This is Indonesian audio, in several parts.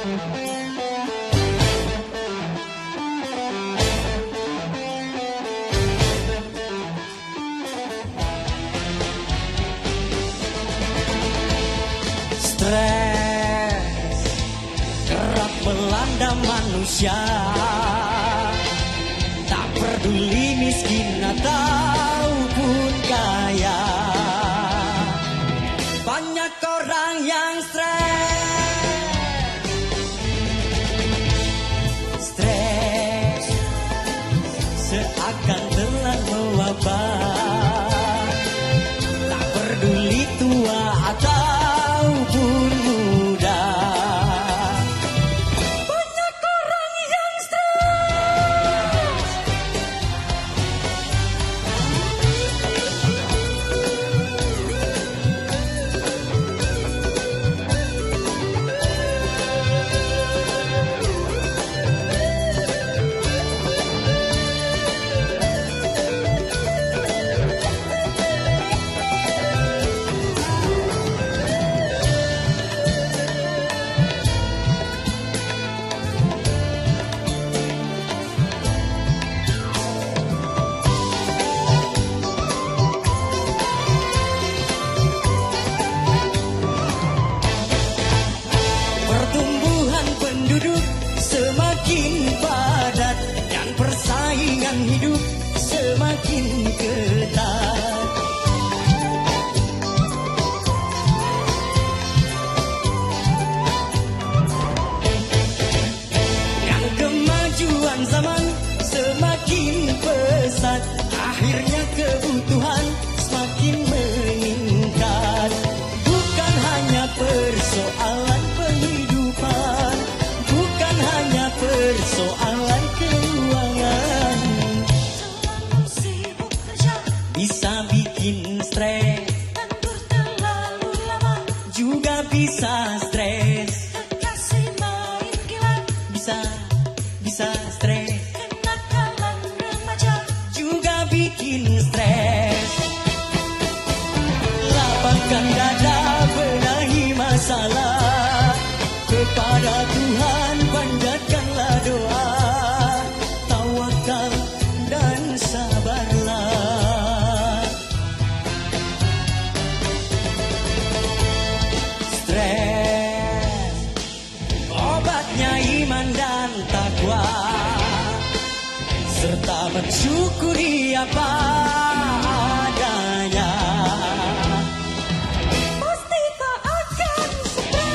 Stres kerap melanda manusia, tak peduli miskin ataupun kaya. Banyak orang yang stres seakan telah mewabah, tak peduli tua ataupun muda. Banyak orang yang stres. Semakin padat dan persaingan hidup semakin ketat. Dan kemajuan zaman semakin pesat, akhirnya kebutuhan semakin meningkat. Bukan hanya persoalan penghidupan, bukan hanya persoalan keuangan, terlalu sibuk kerja bisa bikin stres, nganggur terlalu lama, juga bisa stres, kekasih main gila, bisa stres, kenakalan remaja, juga bikin stres. Lapangkan dada, benahi masalah, kepada Tuhan panjatkanlah doa, tawakal dan sabarlah. Stres obatnya iman dan takwa, serta mensyukuri apa adanya. pasti tak akan stres.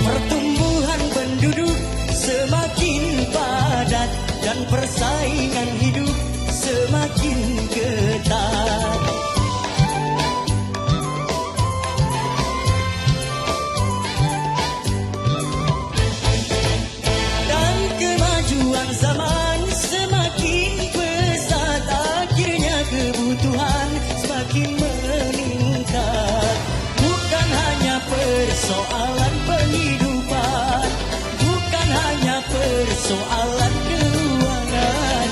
Pertumbuhan penduduk semakin padat dan persaingan hidup semakin ketat. Dan kemajuan zaman semakin pesat, akhirnya kebutuhan semakin meningkat. Bukan hanya persoalan penghidupan, bukan hanya persoalan keuangan,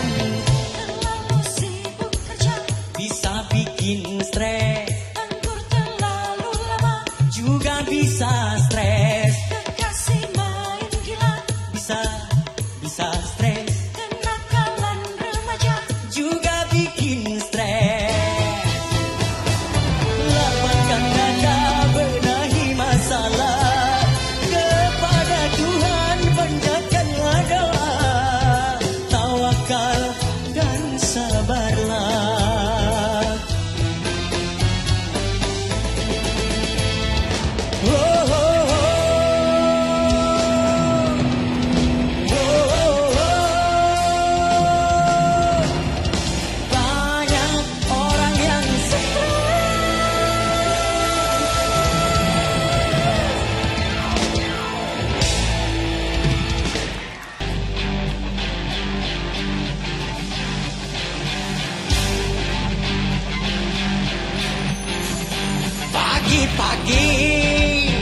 Pagi-pagi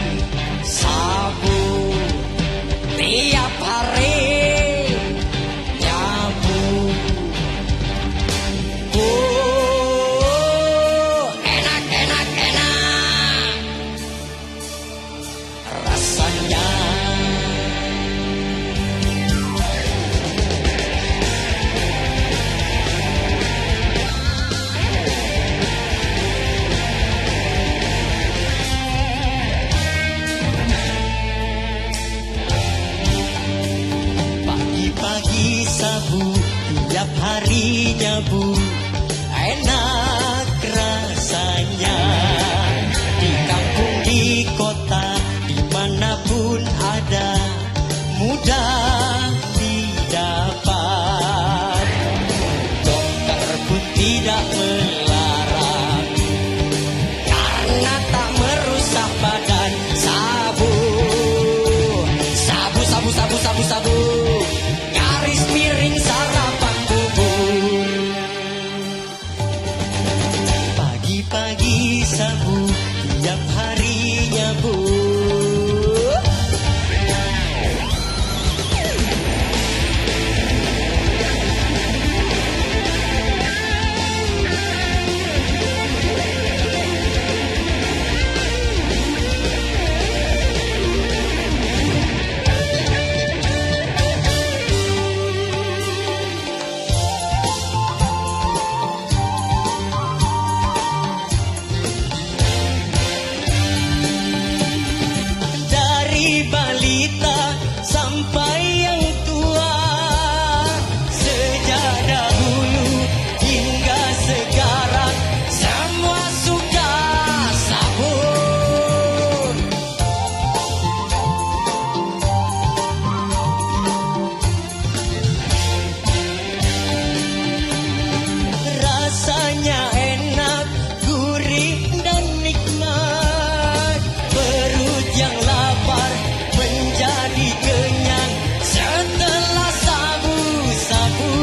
sabu tiap hari nyabu. Enak enak enak rasanya. Pagi sabu tiap hari nyabu, enak rasanya. Di kampung di kota dimanapun ada, mudah didapat. Dokter pun tidak melarang karena tak merusak badan. Sabu sabu sabu sabu sabu sabu, garis miring sarapan bubur. Pagi-pagi sabu tiap hari nyabu. Balita sampai yang tua, sejak dahulu hingga sekarang semua suka sabun. Rasanya enak, gurih dan nikmat. Perut yang lapar menjadi kenyang setelah sabu-sabu.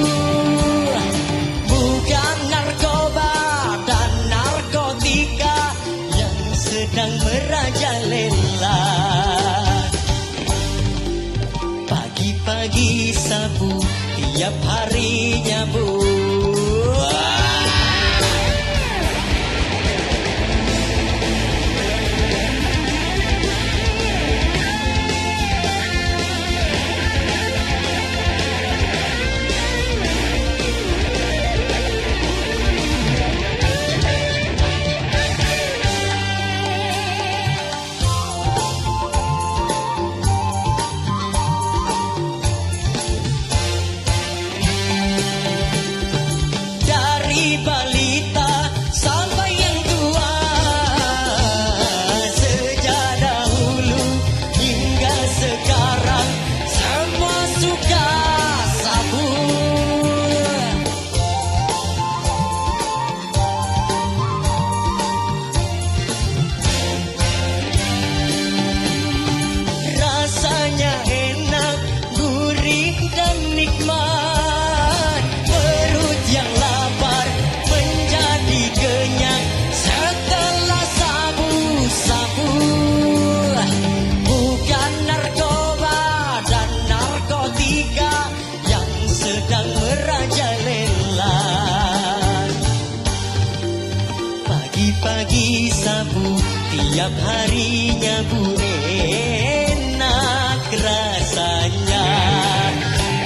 Bukan narkoba dan narkotika yang sedang merajalela. Pagi-pagi sabu tiap hari nyabu. Balita sampai yang tua, sejak dahulu hingga sekarang semua suka sabun. Rasanya enak, gurih dan nikmat. Perut yang lapar menjadi kenyang setelah sabu-sabu. Bukan narkoba dan narkotika yang sedang merajalela. Pagi-pagi sabu tiap hari nyabu, enak rasanya.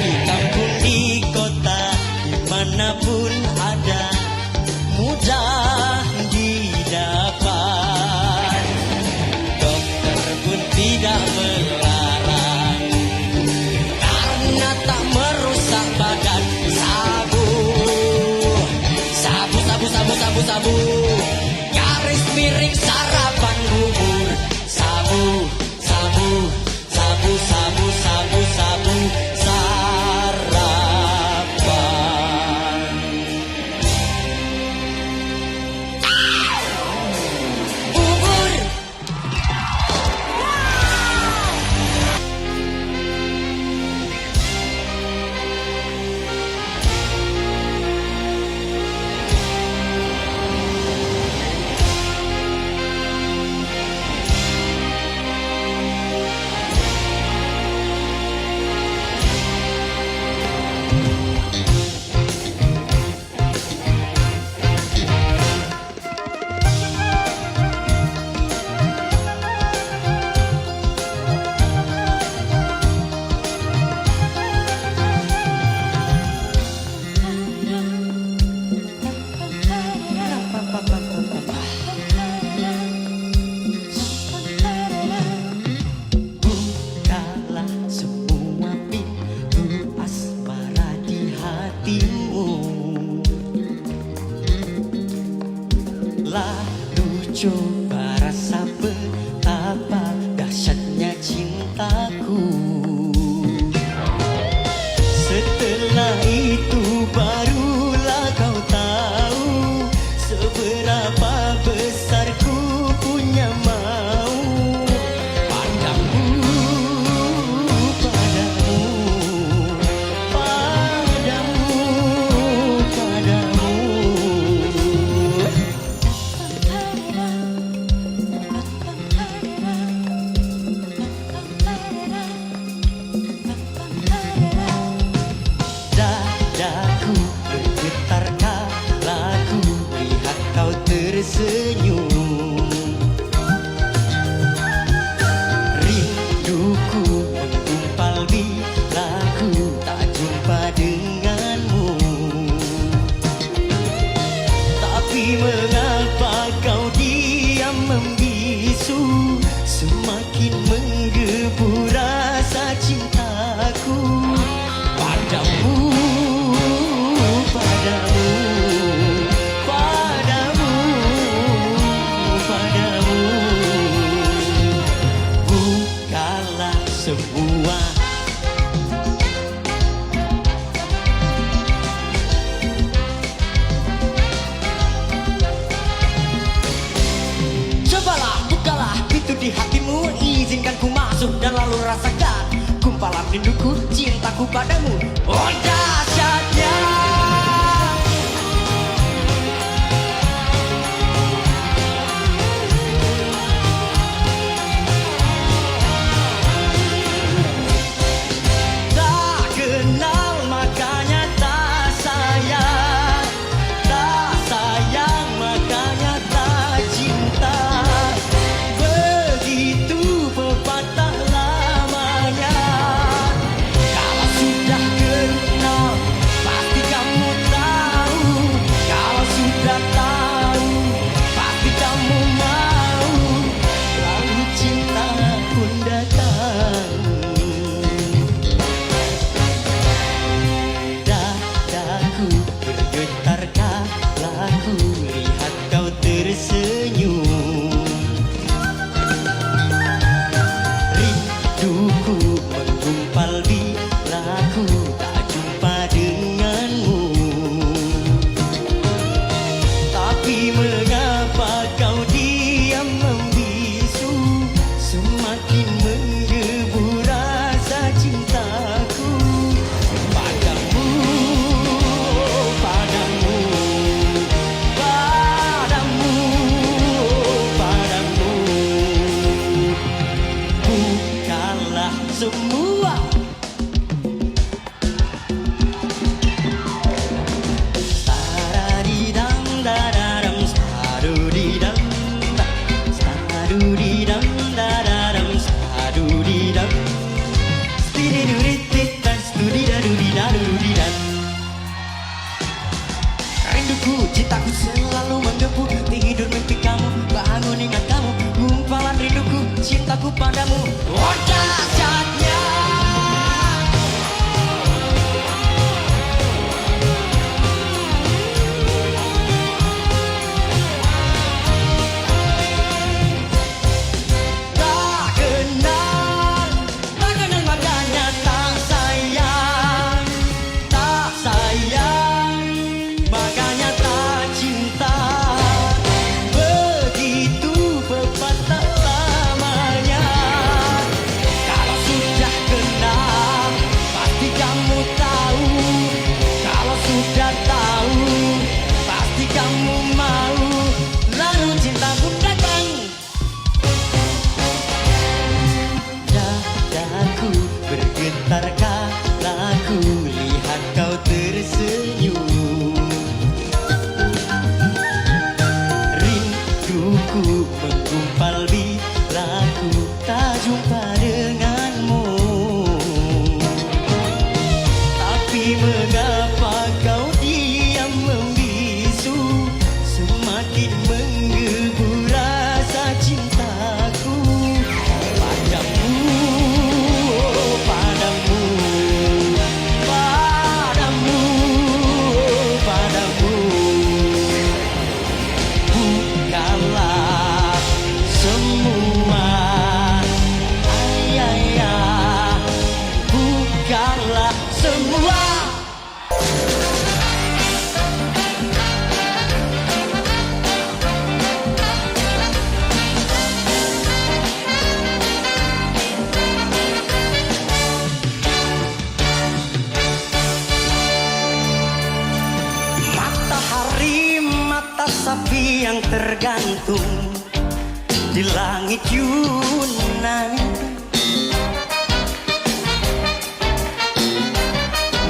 Di kampung di kota dimanapun ada, mudah didapat. Dokter pun tidak melarang karena tak merusak badan. Sabu sabu sabu sabu sabu sabu, garis miring sarapan bubur. Sabu sabu sabu sabu membisu, semakin menggebu rasa cintaku padamu, padamu, padamu, padamu. Bukalah semua. Cobalah, bukalah pintu di hatimu, izinkan ku masuk dan lalu rasakan gumpalan rinduku, cintaku padamu. Oh dahsyatnya tak kenal makanya tak sayang, tak sayang makanya tak cinta. Begitu pepatah lamanya. Kalau sudah kenal pasti kamu tahu, kalau sudah tahu pasti kamu mau, lalu cinta pun datang. Dadaku bergetar kala ku lihat kau tersenyum. Rinduku menggumpal bila ku tak jumpa denganmu. Tapi mengapa kau diam membisu, semakin menggebu rasa cintaku padamu, padamu, padamu, padamu. Bukalah semua. Staradidam, dadaram, stadudidam, stadudidam, dadaram, stadudidam, stididurididan, studidadudidadudidan. Rinduku, cintaku selalu menggebu, tidur mimpi kamu, bangun ingat kamu, gumpalan rinduku, cintaku padamu. Oh dahsyatnya tak kenal makanya tak sayang, tak sayang makanya tak cinta. Begitu pepatah lamanya. Kalau sudah kenal pasti kamu tahu, kalau sudah tahu pasti kamu mau, lalu cinta pun datang. Dadaku bergetar kala ku lihat kau tersenyum. Rinduku menggumpal bila ku tak jumpa denganmu. Tapi mengapa kau diam membisu, semakin menggebu rasa cintaku padamu, padamu, padamu, padamu. Bukalah semua, ayaya, bukalah semua. Matahari, mata sapi yang tergantung di langit Yunani,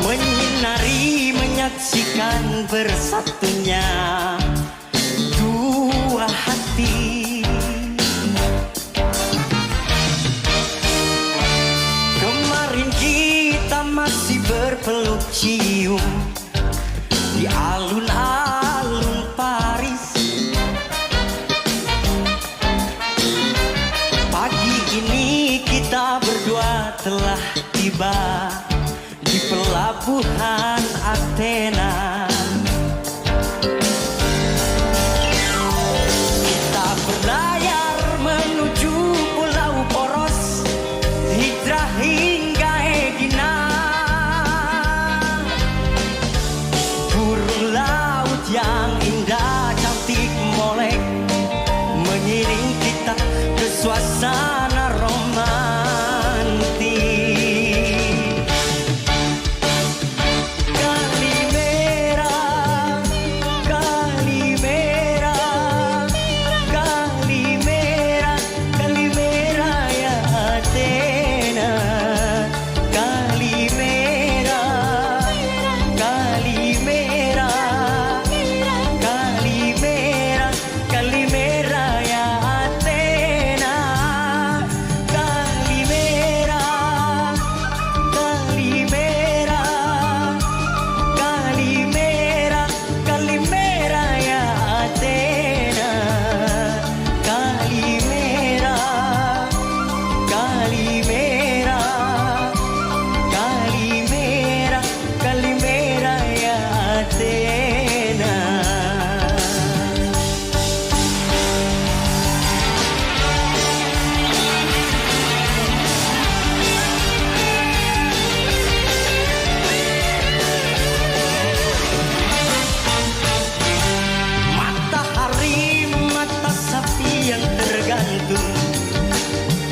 menyinari, menyaksikan bersatunya dua hati. Kemarin kita masih berpeluk cium di alun-alun Paris. tiba di pelabuhan Athena. Kita berlayar menuju Pulau Poros, hijrah hingga Egina. Burung laut yang indah, cantik, molek mengiring kita ke suasana romantik.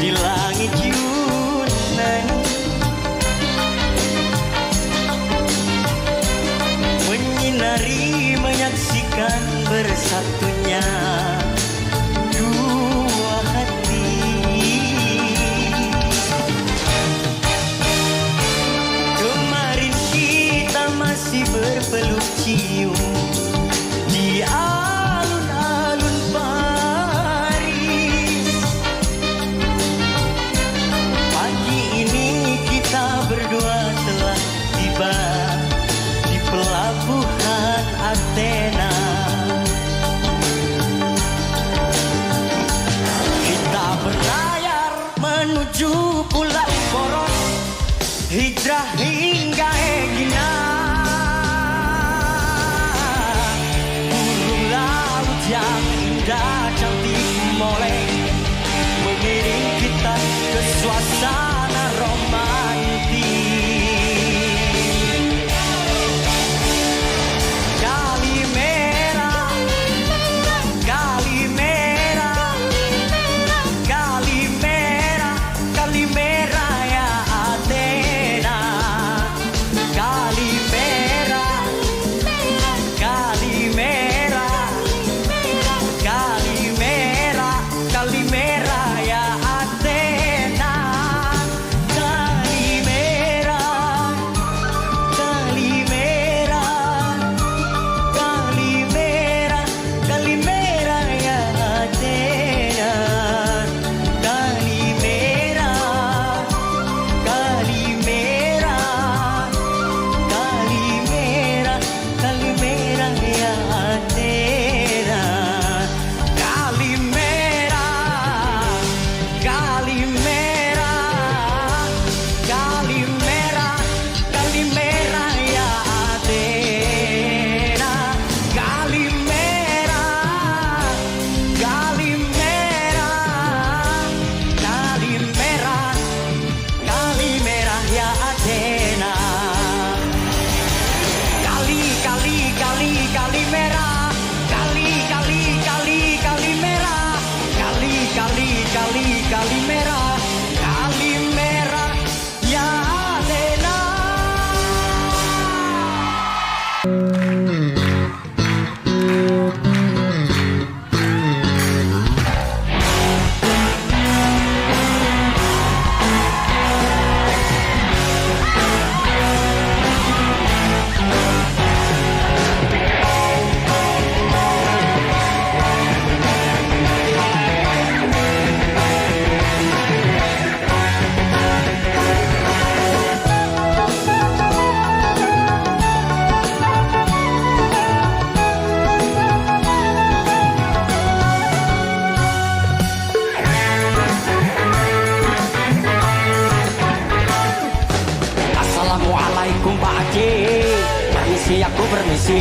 Di langit Yunani menyinari, menyaksikan bersatunya dua hati. Kemarin kita masih berpeluk cium di alun-alun Paris. Pagi ini kita berdua telah tiba di pelabuhan Athena. Kita berlayar menuju Pulau Poros, hijrah hingga Egina. Burung laut yang indah, cantik, molek mengiring kita ke suasana romantik. Kalimera, Kalimera, Kalimera, Kalimera ya Athena. Kalimera, Kalimera, Kalimera, Kalimera ya Athena. Kalimera, Kalimera, Kalimera, Kalimera ya Athena. Kalimera, Kalimera, Kalimera, Kalimera ya Athena. Kalimera, Kalimera, Kalimera, Kalimera ya Athena. Kalimera, Kalimera, Kalimera, Kalimera ya Athena. Kali, kali, kali, Kalimera. Kali, kali, kali, Kalimera. Kali, kali, kali, Kalimera. Kalimera ya Athena. aku permisi.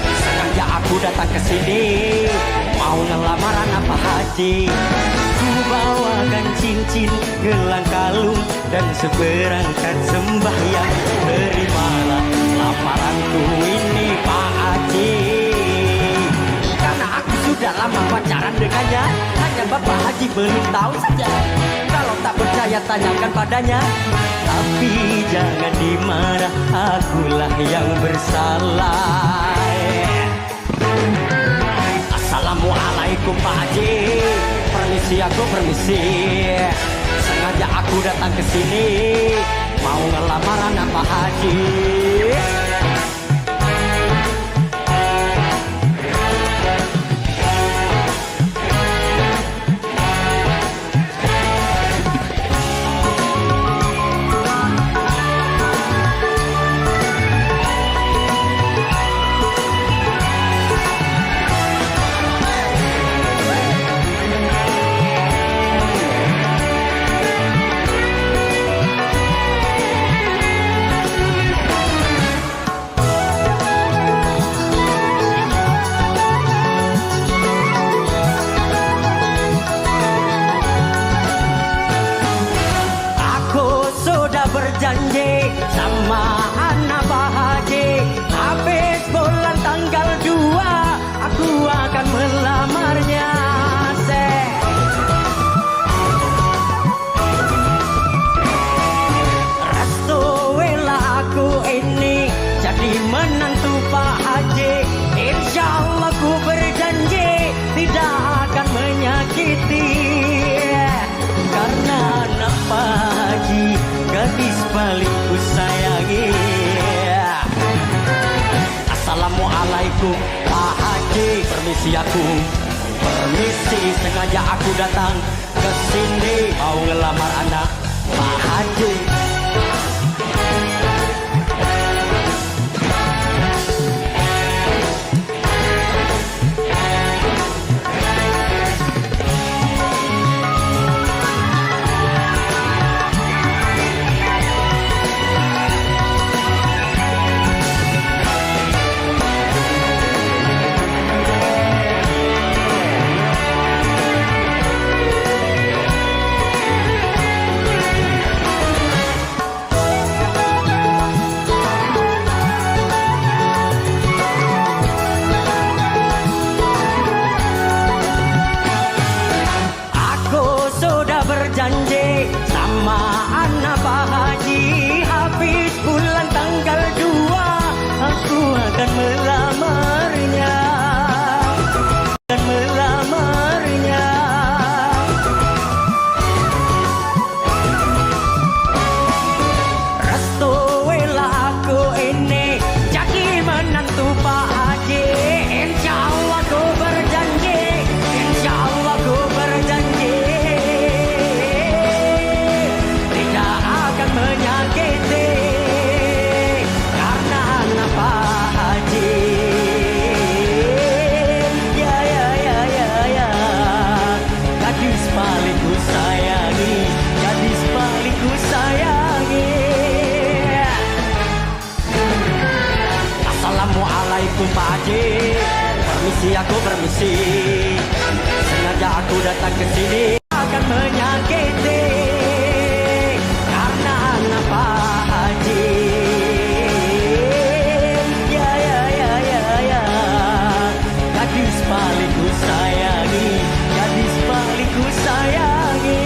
Sengaja aku datang ke sini, mau ngelamaran apa haji. Ku bawakan cincin, gelang kalung, dan seperangkat sembahyang. Terimalah lamaranku ini Pak Haji. Karena aku sudah lama pacaran dengannya, hanya Bapak Haji belum tahu saja. Kalau tak percaya tanyakan padanya. Tapi jangan dimarah, akulah yang bersalah. Assalamualaikum Pak Haji, permisi aku permisi. Sengaja aku datang ke sini, mau ngelamaran apa Haji. Berjanji sama anak Pak Haji, habis bulan tanggal 2 aku akan melamarnya. Restu wela aku ini jadi menantu Pak Haji. Insya Allah ku berjanji tidak akan menyakiti, karena anak Pak Haji gadis paling ku sayangi. Assalamualaikum Pak Haji, permisi aku permisi. Sengaja aku datang ke sini, mau ngelamar anak Pak Haji. Berjanji sama anak Pak Haji, habis bulan tanggal 2 aku akan melamarnya. Restu wela aku ini jadi menantu Pak Haji. Insya Allah ku berjanji, insya Allah ku berjanji menyakiti, karena anak Pak Haji. Ya ya ya ya ya, gadis paling ku sayangi, gadis paling ku sayangi. Assalamualaikum Pak Haji, permisi aku permisi. Sengaja aku datang ke sini akan menyakiti, Pak Haji. Ya ya ya ya ya, gadis paling ku sayangi, gadis paling ku sayangi.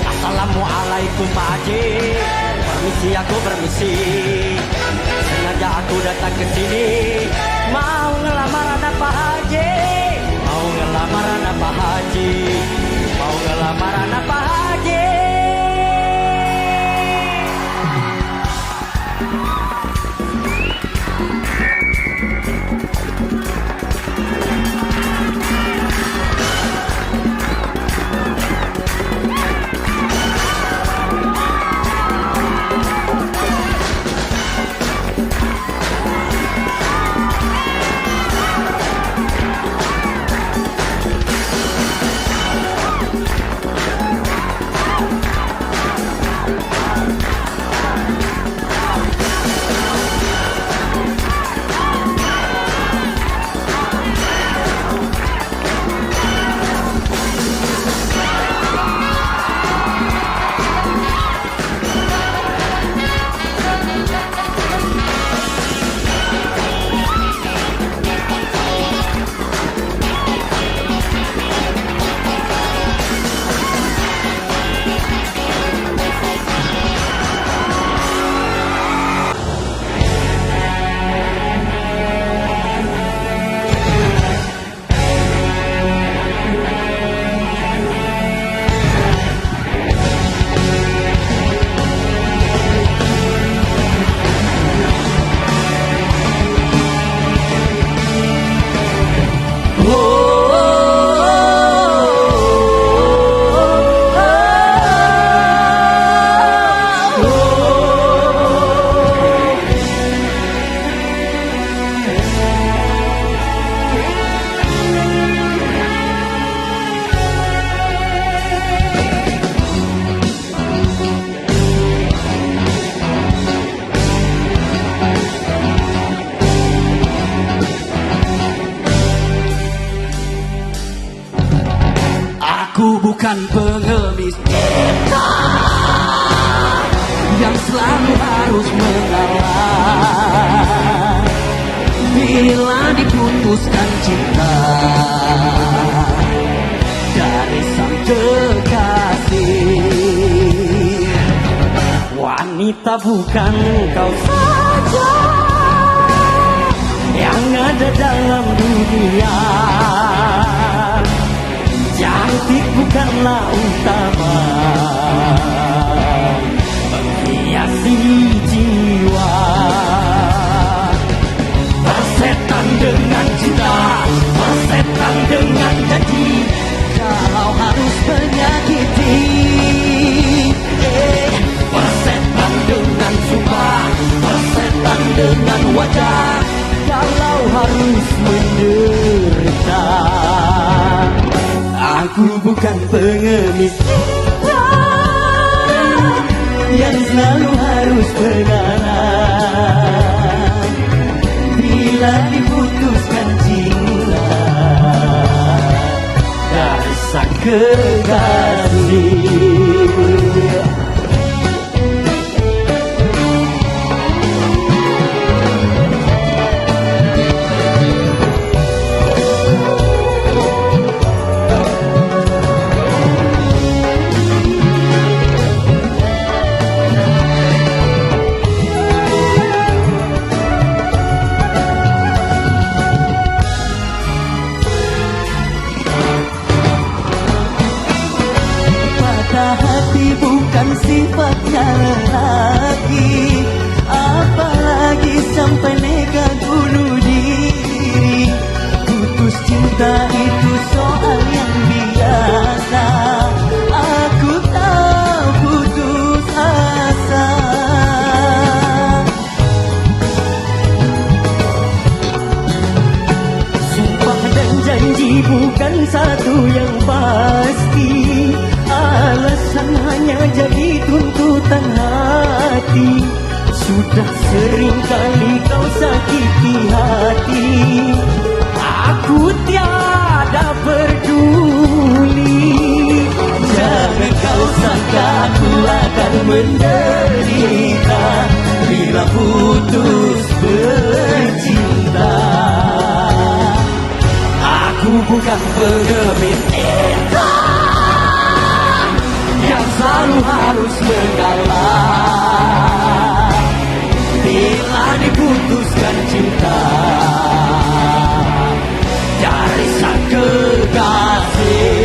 Assalamualaikum Pak Haji, permisi aku permisi. Sengaja aku datang ke sini, mau ngelamar anak Pak Haji, mau ngelamar anak Pak Haji, mau ngelamar anak Pak Haji. Aku bukan pengemis cinta yang selalu harus mengalah bila diputuskan cinta dari sang kekasih. Wanita bukan kau saja yang ada dalam dunia. Cantik bukanlah utama menghiasi jiwa. Bersetan dengan cinta, bersetan dengan janji, kalau harus menyakiti. Bersetan dengan sumpah, bersetan dengan wajah, kalau harus menderita. Aku bukan pengemis cinta yang selalu harus mengalah bila diputuskan cinta dari sang kekasih. Hati bukan sifatnya lelaki, apalagi sampai nekat bunuh diri. Putus cinta itu soal yang biasa, aku tak putus asa. Sumpah dan janji bukan satu yang pasti, alasan hanya jadi tuntutan hati. Sudah sering kali kau sakiti hati, aku tiada peduli. Jangan kau sangka aku akan menderita bila putus bercinta. Aku bukan pengemis cinta yang selalu harus mengalah bila diputuskan cinta dari sang kekasih.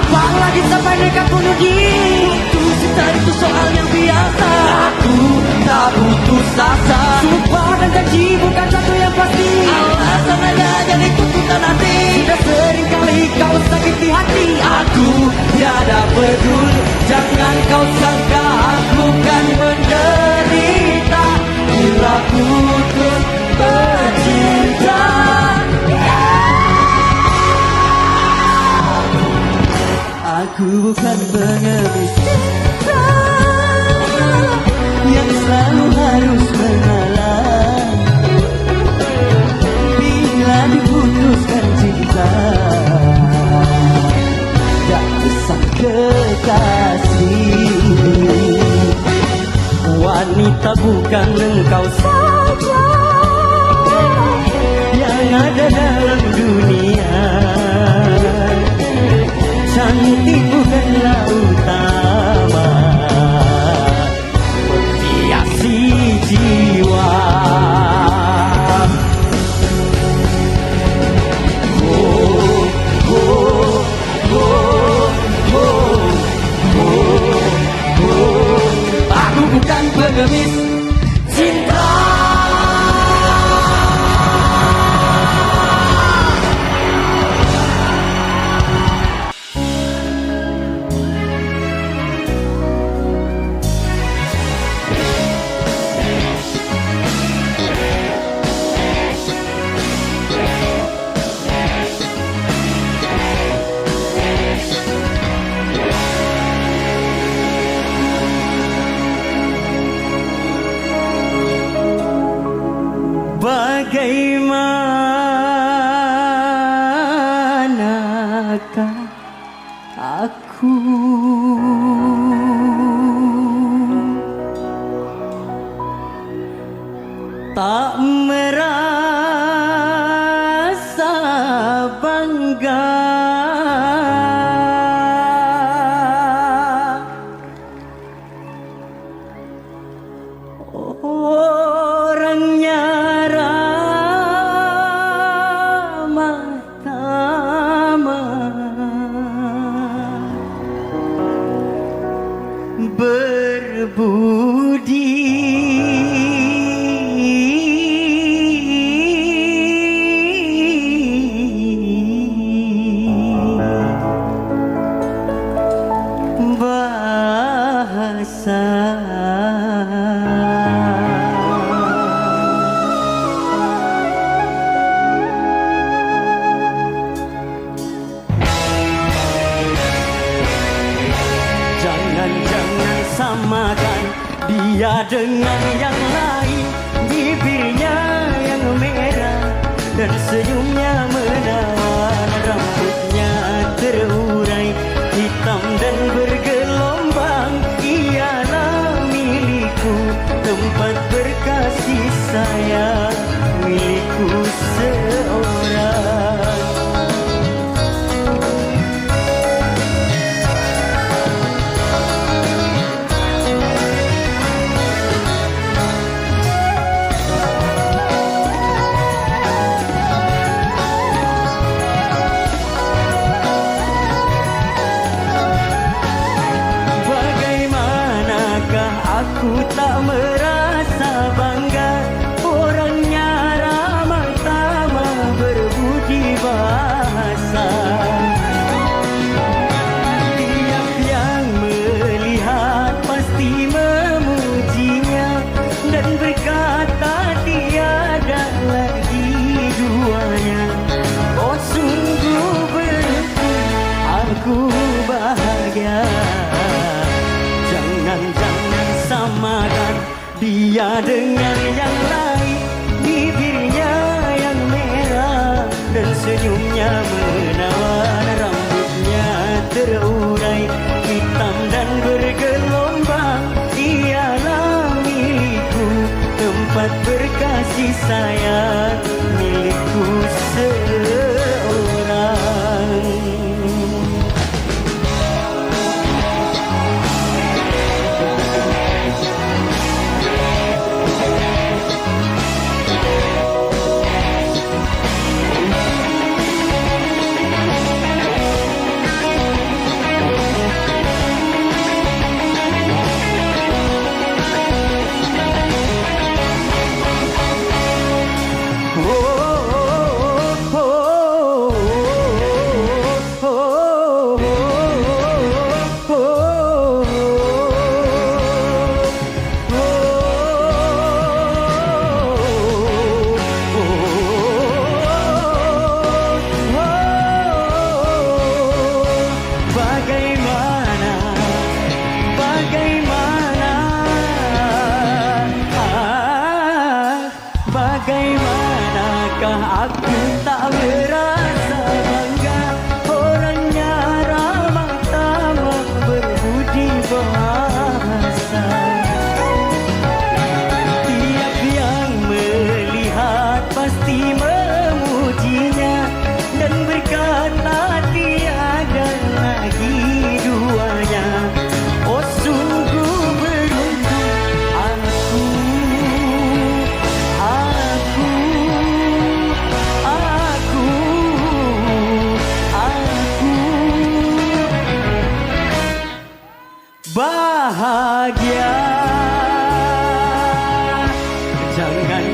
Apalagi sampai nekat bunuh diri. Putus cinta itu soal yang biasa, aku tak putus asa. Sumpah dan janji bukan satu yang pasti, alasan hanya jadi tuntutan hati. Sudah sering kali kau sakiti hati, aku tiada peduli. Jangan kau sangka aku kan menderita bila putus bercinta. Aku bukan pengemis cinta yang selalu harus mengalah bila diputuskan cinta dari sang kekasih. Wanita bukan engkau saja yang ada dalam dunia. Cantik bukanlah utama menghiasi jiwa. Oh, oh, oh, oh, oh. Aku tak merasa bangga orangnya ramah tamah berbudi bahasa jangan samakan dia dengan yang lain, bibirnya yang merah dan senyumnya menawan, rambutnya terurai hitam dan bergelombang. Ialah milikku, tempat berkasih sayang, milikku seorang. Aku tak merasa bangga, orangnya ramah tamah berbudi bahasa. Tiap yang melihat pasti memujinya dan berkata tiada lagi duanya. Oh sungguh beruntung, aku bahagia. Jangan samakan dia dengan yang lain, bibirnya yang merah dan senyumnya menawan, rambutnya terurai hitam dan bergelombang. Ialah milikku, tempat berkasih sayang, milikku seorang. Bagaimanakah aku tak merasa bangga, orangnya ramah tamah berbudi bahasa. Tiap yang melihat pasti memujinya dan berkata tiada lagi duanya. Oh sungguh beruntung aku bahagia.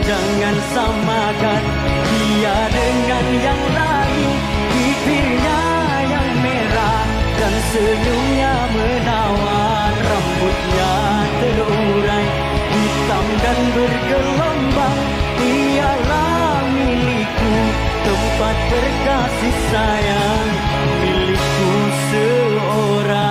Jangan samakan dia dengan yang lain, bibirnya yang merah dan senyumnya menawan, rambutnya terurai hitam dan bergelombang. Ialah milikku, tempat berkasih sayang, milikku seorang.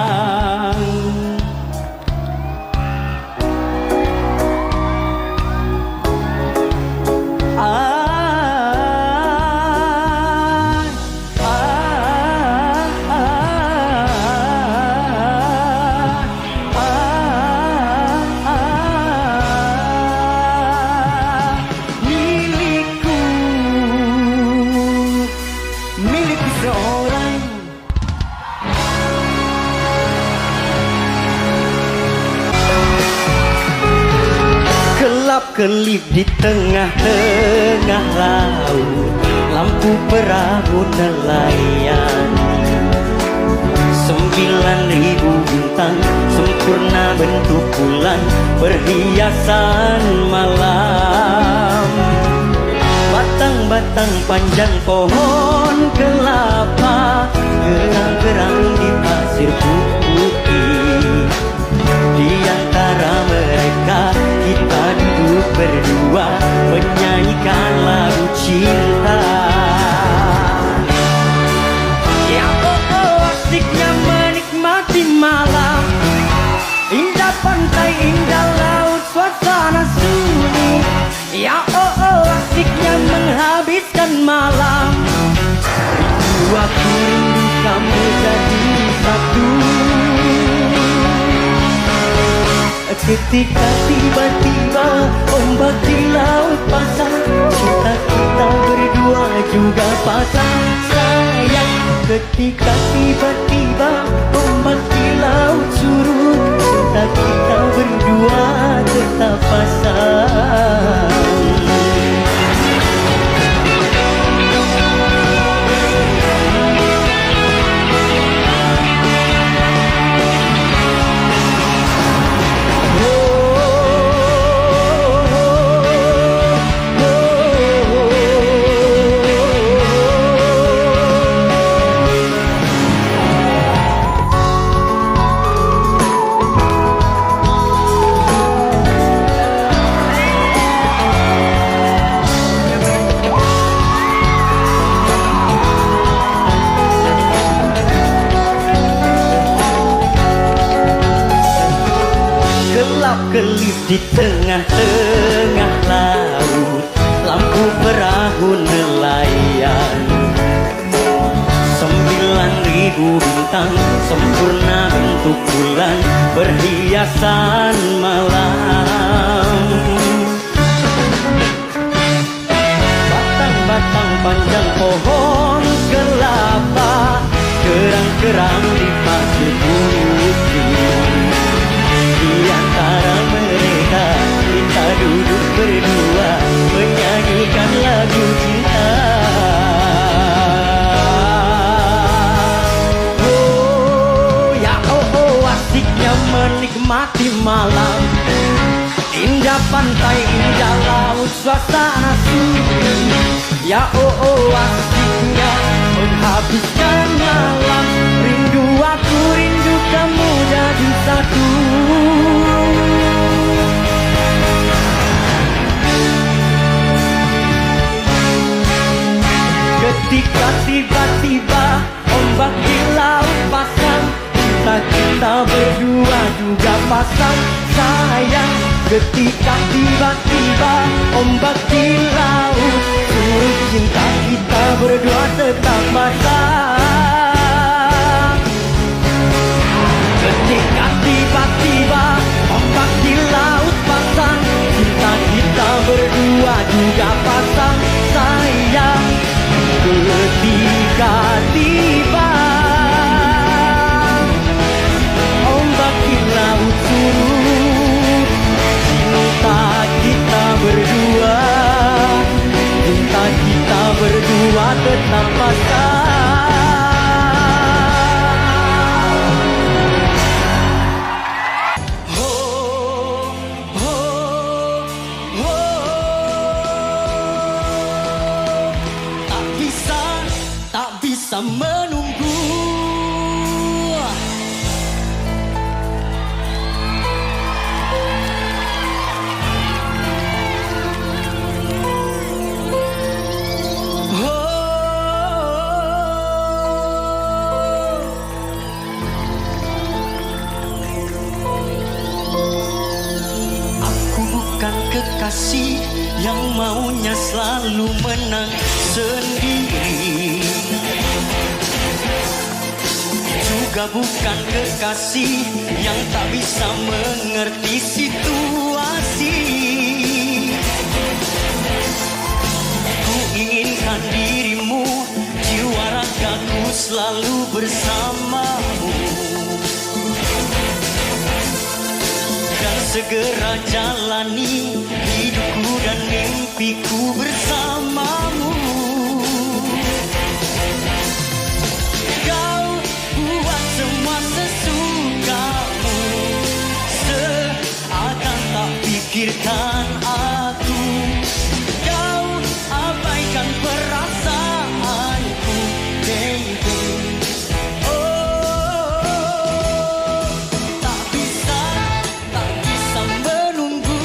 kelip di tengah-tengah laut, lampu perahu nelayan. 9.000 bintang sempurna bentuk bulan, perhiasan malam. Batang-batang panjang pohon kelapa, gerang-gerang di pasir putih. Di antara mereka kita duduk berdua, menyanyikan lagu cinta. Ya oh, asiknya menikmati malam, indah pantai, indah laut, suasana sunyi. Ya oh, asiknya menghabiskan malam. Rindu aku, rindu kamu jadi satu. Ketika tiba-tiba ombak di laut pasang, cinta kita berdua juga pasang sayang. Ketika tiba-tiba ombak di laut surut, cinta kita berdua tetap pasang. Kelip di tengah-tengah laut, lampu perahu nelayan. 9.000 bintang sempurna bentuk bulan, perhiasan malam. Batang-batang panjang pohon kelapa, kerang-kerang di pasir putih. Di antara mereka kita duduk berdua, menyanyikan lagu cinta. Oh ya oh, asiknya menikmati malam, indah pantai, indah laut, suasana sunyi. Ya oh, asiknya menghabiskan malam. Rindu aku, rindu kamu jadi satu. Ketika tiba-tiba ombak di laut pasang, cinta kita berdua juga pasang sayang. Ketika tiba-tiba ombak di laut surut, cinta kita berdua tetap pasang. Ketika tiba-tiba ombak di laut pasang, cinta kita berdua juga pasang sayang. Ketika tiba ombak di laut surut, cinta kita berdua, cinta kita berdua tetap pasang. Tak bisa menunggu. Aku bukan kekasih yang maunya selalu menang sendiri, juga bukan kekasih yang tak bisa mengerti situasi. Ku inginkan dirimu, jiwa ragaku selalu bersamamu, dan segera jalani hidup dan mimpiku bersamamu. Kau buat semua sesukamu, seakan tak pikirkan aku. Kau abaikan perasaanku, baby. Oh, tak bisa menunggu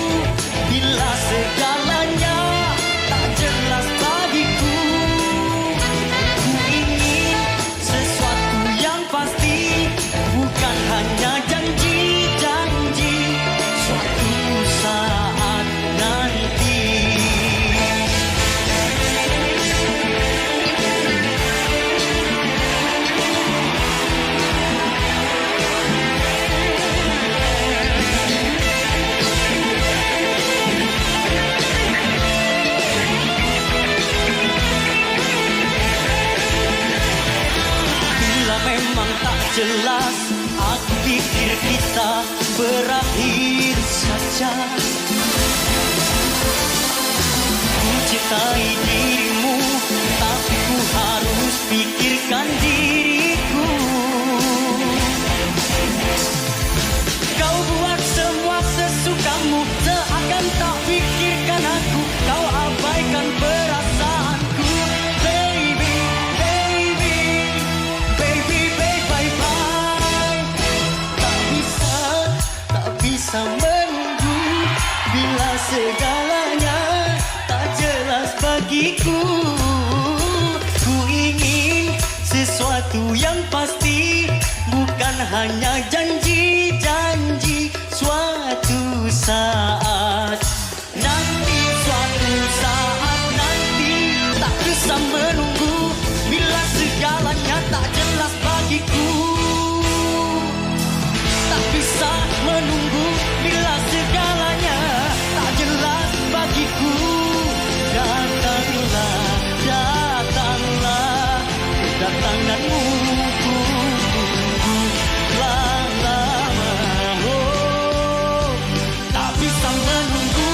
bila segalanya tak jelas bagiku. Ku ingin sesuatu yang pasti, bukan hanya janji-janji suatu saat nanti. Bila memang tak jelas, aku pikir kita berakhir saja. Ku cintai dirimu, tapi ku harus pikirkan diriku. Kau buat semua sesukamu, seakan tak pikirkan aku. Kau abaikan perasaanku, baby, baby, baby, baby, bye bye. Tak bisa menunggu bila segalanya tak jelas bagiku. Ku ingin sesuatu yang pasti, bukan hanya janji-janji suatu saat nanti, suatu saat nanti. Tak bisa menunggu bila segalanya tak jelas bagiku. Tak bisa menunggu bila segalanya tak jelas bagiku. Datanglah, datanglah, kedatanganmu ku tunggu lama. Oh, tak bisa menunggu.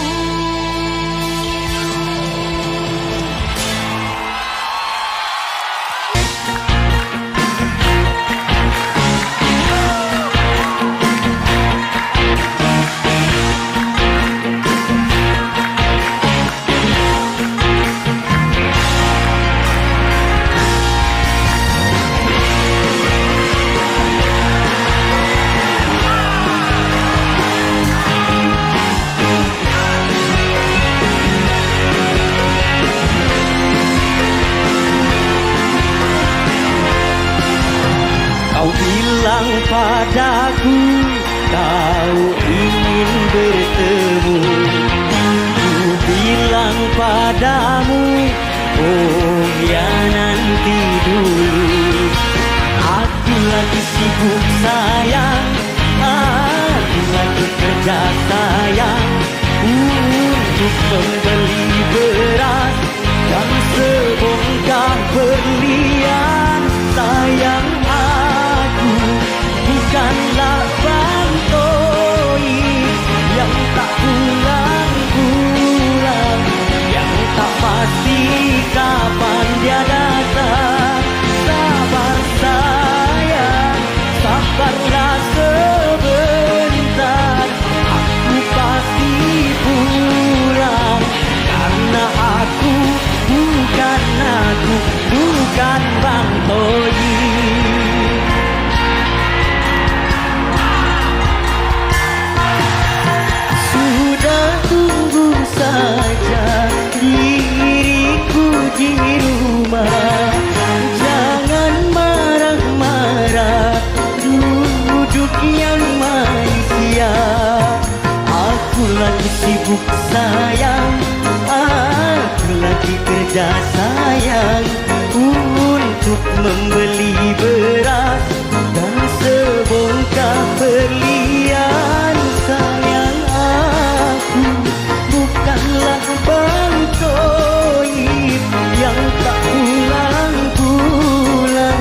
Kau bilang padaku kau ingin bertemu. Ku bilang padamu, oh ya nanti dulu. Aku lagi sibuk sayang, aku lagi kerja sayang, untuk membeli beras dan sebongkah berlian. Sayang, aku bukanlah bantoi yang tak pulang-pulang, yang tak pasti kapan dia datang. Sabar sayang, sabarlah sebentar, aku pasti pulang. Karena aku bukan Bang Toyi. Sudah tunggu saja diriku di rumah. Jangan marah-marah, duduk yang manusia. Aku lagi sibuk sayang, aku lagi kerja sayang, untuk membeli beras dan sebongkah berlian. Sayang, aku bukanlah Bang Toib yang tak pulang-pulang,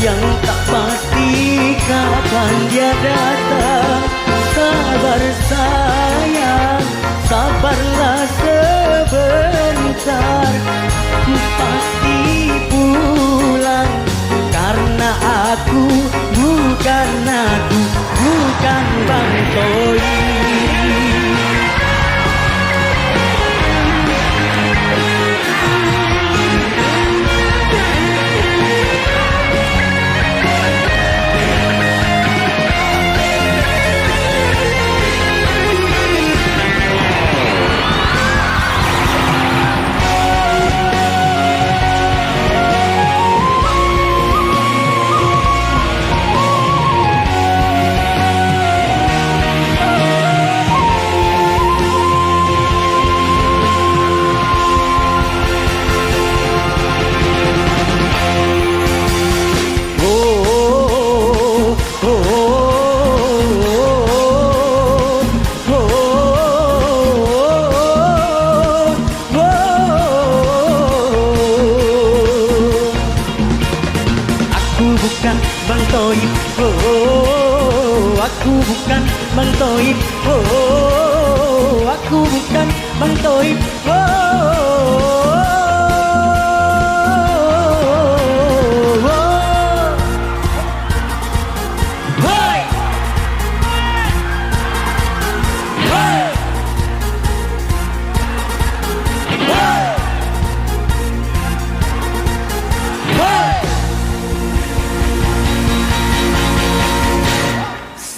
yang tak pasti kapan dia datang. Sabar sayang, sabarlah oh, aku bukan Bang Toib. Oh, aku bukan Bang Toib. Oh,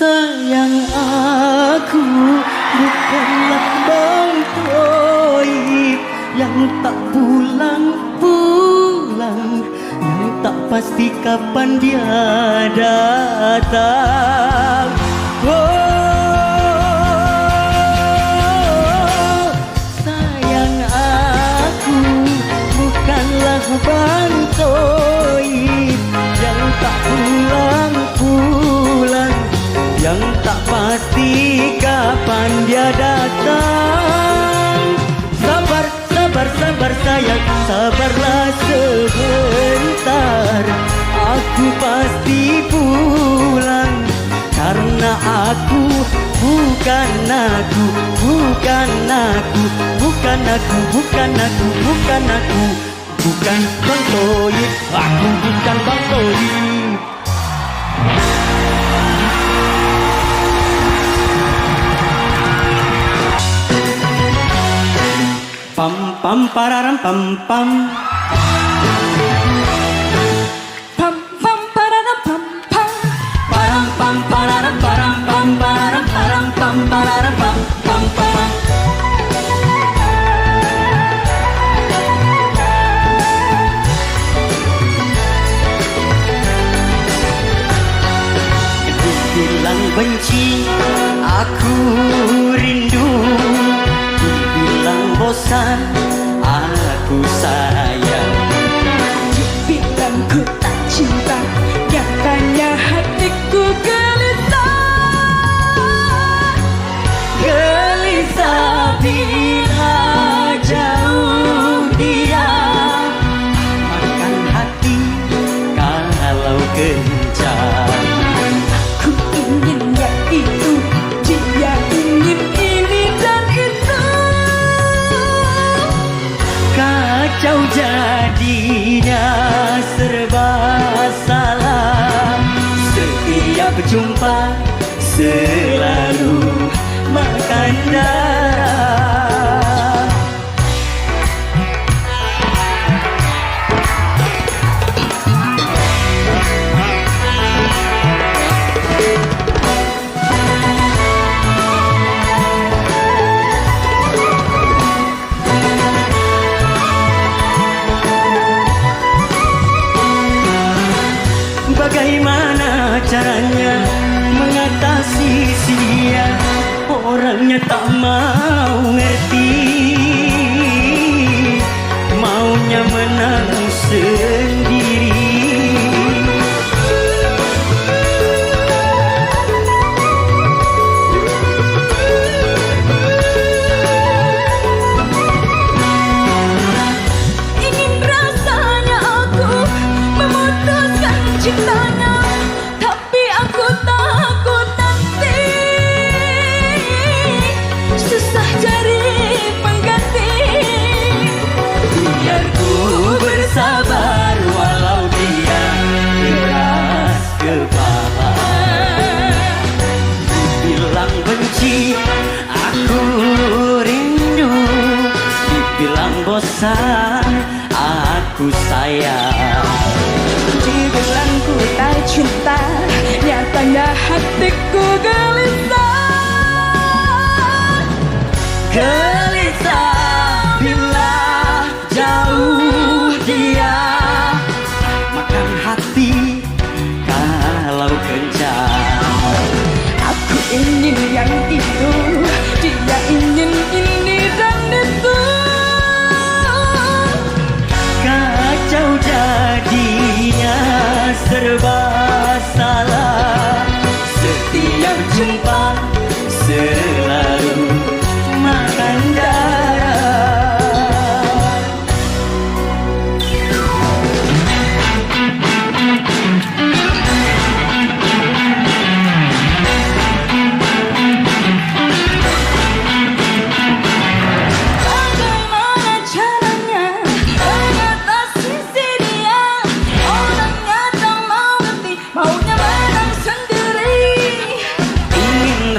sayang aku bukanlah Bang Toib yang tak pulang-pulang, yang tak pasti kapan dia datang. Oh, sayang aku bukanlah Bang Toib yang tak pulang-pulang, yang tak pasti kapan dia datang. Sabar, sabar, sabar sayang, sabarlah sebentar, aku pasti pulang. Karena aku bukan aku, bukan aku, bukan aku, bukan aku, bukan aku, bukan Bang Toib, aku bukan Bang Toib. Pam pam pararam pam pam. Pam pam pararam pam pam. Param pam pararam param pam pararam param pam pararam pam pam pam. Dibilang benci, aku rindu. Dibilang bosan, aku sayang. Bilang ku tak cinta, nyatanya hatiku gelisah. Gelisah bila jauh dia, makan hati kalau kencang. Ku ingin yang itu, dia ingin ini dan itu. Kacau jadinya, serba salah. Setiap jumpa selalu makan darah. Bagaimana caranya mengatasi dia, orangnya tak mau ngerti, maunya menang sendiri. Ingin rasanya aku memutuskan cintanya, tapi aku takut nanti susah cari pengganti. Biar ku bersabar walau dia keras kepala. Dibilang benci, aku rindu. Dibilang bosan, aku sayang. Dibilang ku tak cinta, nyatanya hatiku gelisah. Gelisah bila jauh dia, makan hati kalau kencang. Aku ingin yang itu, dia ingin ini dan itu. Kacau jadinya, serba salah. Setiap jumpa selalu makan darah.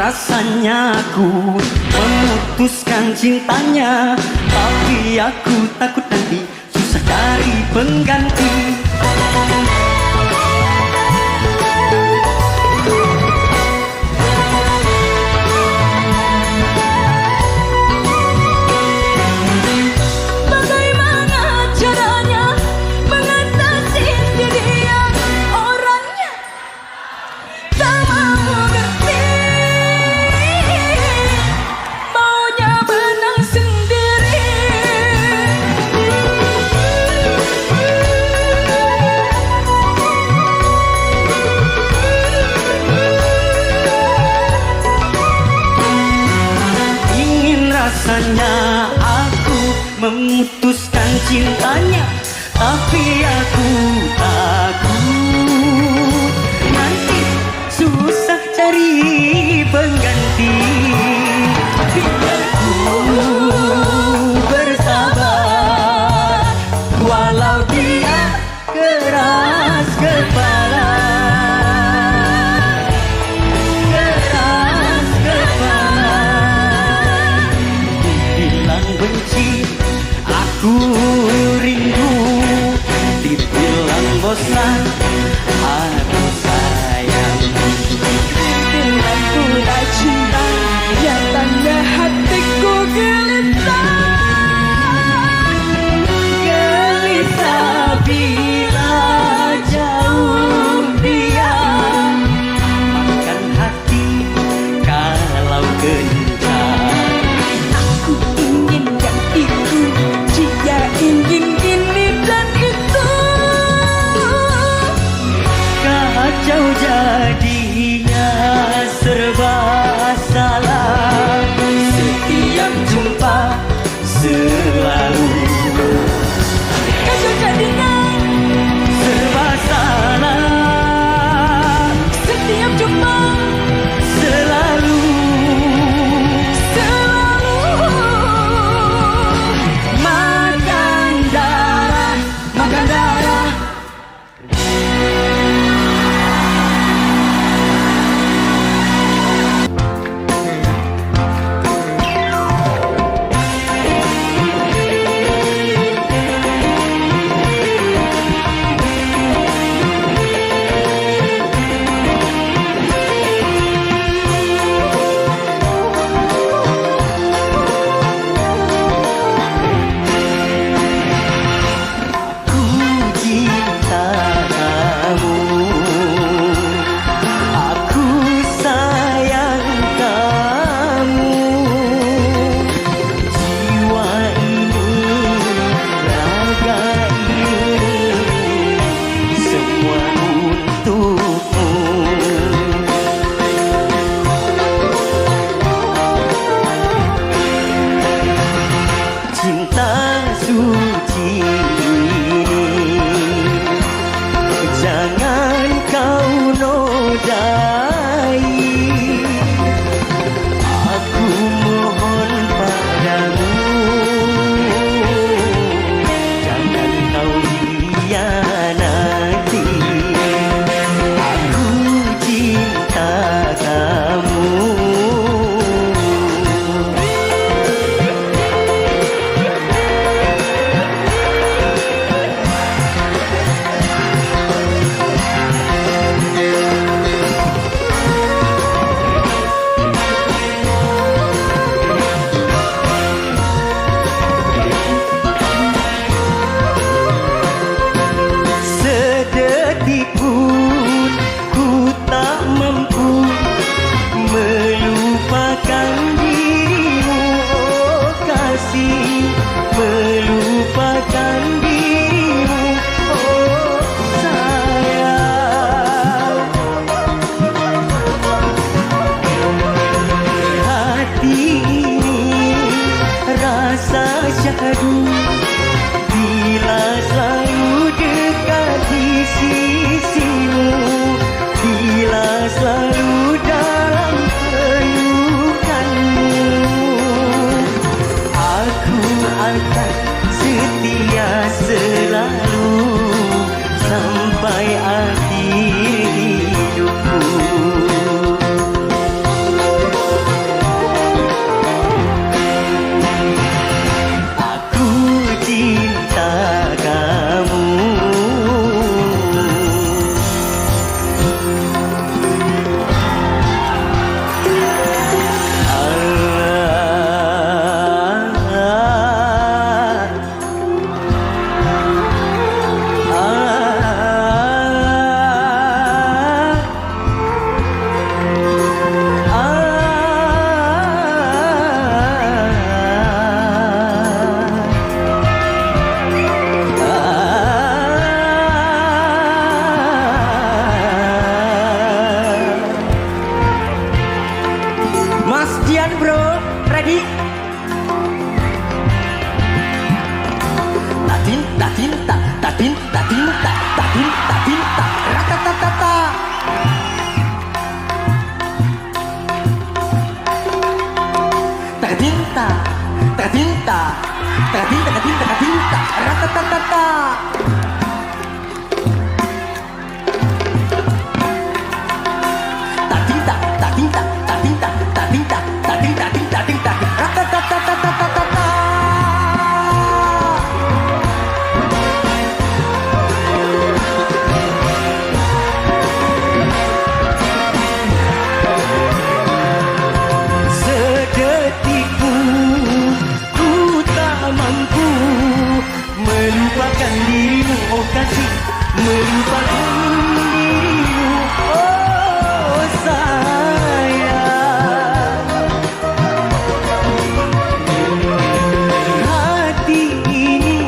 rasanya aku memutuskan cintanya, tapi aku takut nanti susah cari pengganti. Rasanya aku memutuskan cintanya, tapi aku takut nanti susah cari pengganti. Biarku bersabar walau dia keras kepala. Aku rindu, dibilang bosan, aku sayang. Dengan pula cinta, nyatanya hatiku gelisah. Gelisah bila jauh dia, makan hati kalau gencar. Aku ingin yang itu, dia ingin ini dan itu. Kacau jadinya, serba salah. Setiap jumpa selalu Kacau jadinya, serba salah. setiap jumpa Selalu makan darah, makan darah. Cinta suci ini jangan kau nodai. Aku mohon padamu, jangan kau hianati. Aku cinta kamu. Sedetik pun ku tak mampu melupakan dirimu, oh kasih, melupakan dirimu, oh sayang. Hati ini rasa syahdu bila selalu dekat di sisimu, bila selalu dalam pelukanmu. Aku akan setia selalu sampai akhir hidupku. Silakan bro, ready? Tatin, tatin, tak, tatin, tatin, tak, tatin, tatin, tak, ratatatata. Takatin, tak, takatin, tak, takatin, takatin, takatin, tak, ratatatata. Sedetik pun ku tak mampu melupakan dirimu, oh kasih, melupakan dirimu, oh sayang. Hati ini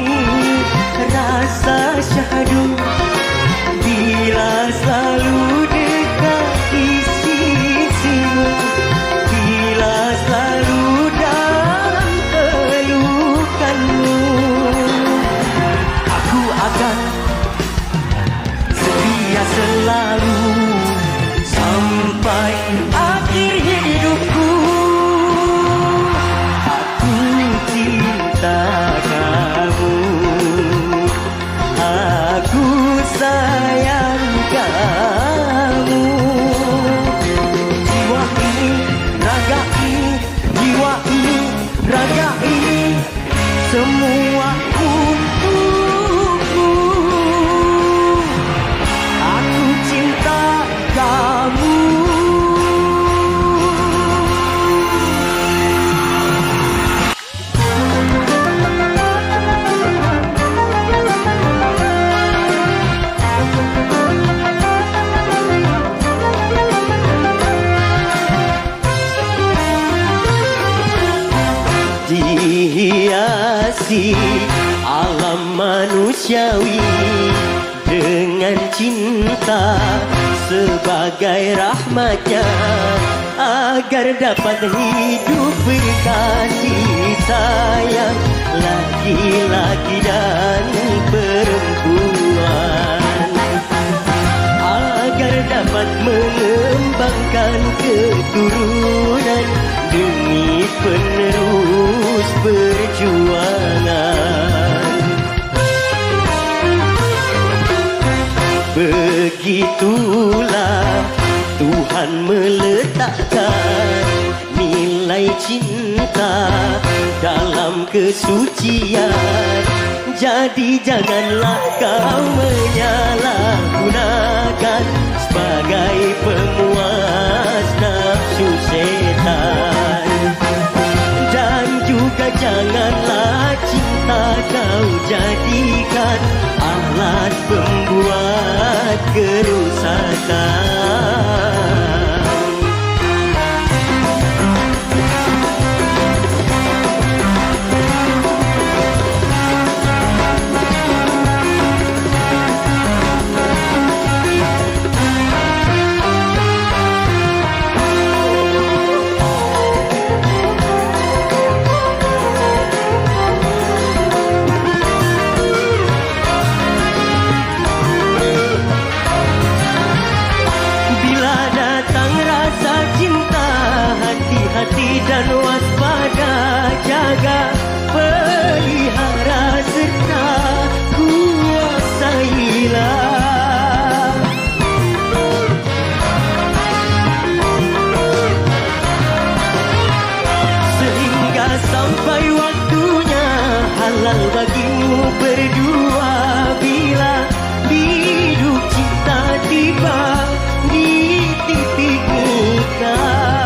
rasa syahdu bila selalu dekat di sisimu, bila selalu dalam pelukanmu. Aku akan setia selalu sampai akhir hidupku. Aku cinta kamu, aku sayang kamu. Jiwa ini, raga ini, jiwa ini, raga ini, semua untukku. Aku cinta kamu. Dihiasi alam manusiawi dengan cinta sebagai rahmatnya, agar dapat hidup berkasih sayang laki-laki dan perempuan, agar dapat mengembangkan keturunan demi penerus perjuangan. Begitulah Tuhan meletakkan nilai cinta dalam kesucian. Jadi janganlah kau menyalahgunakan sebagai pemuas nafsu setan. Dan juga janganlah cinta kau jadikan alat pembuat kerusakan. Hati dan waspada, jaga, pelihara serta kuasailah. Sehingga sampai waktunya halal bagimu berdua, bila hidup cinta tiba di titik nikah.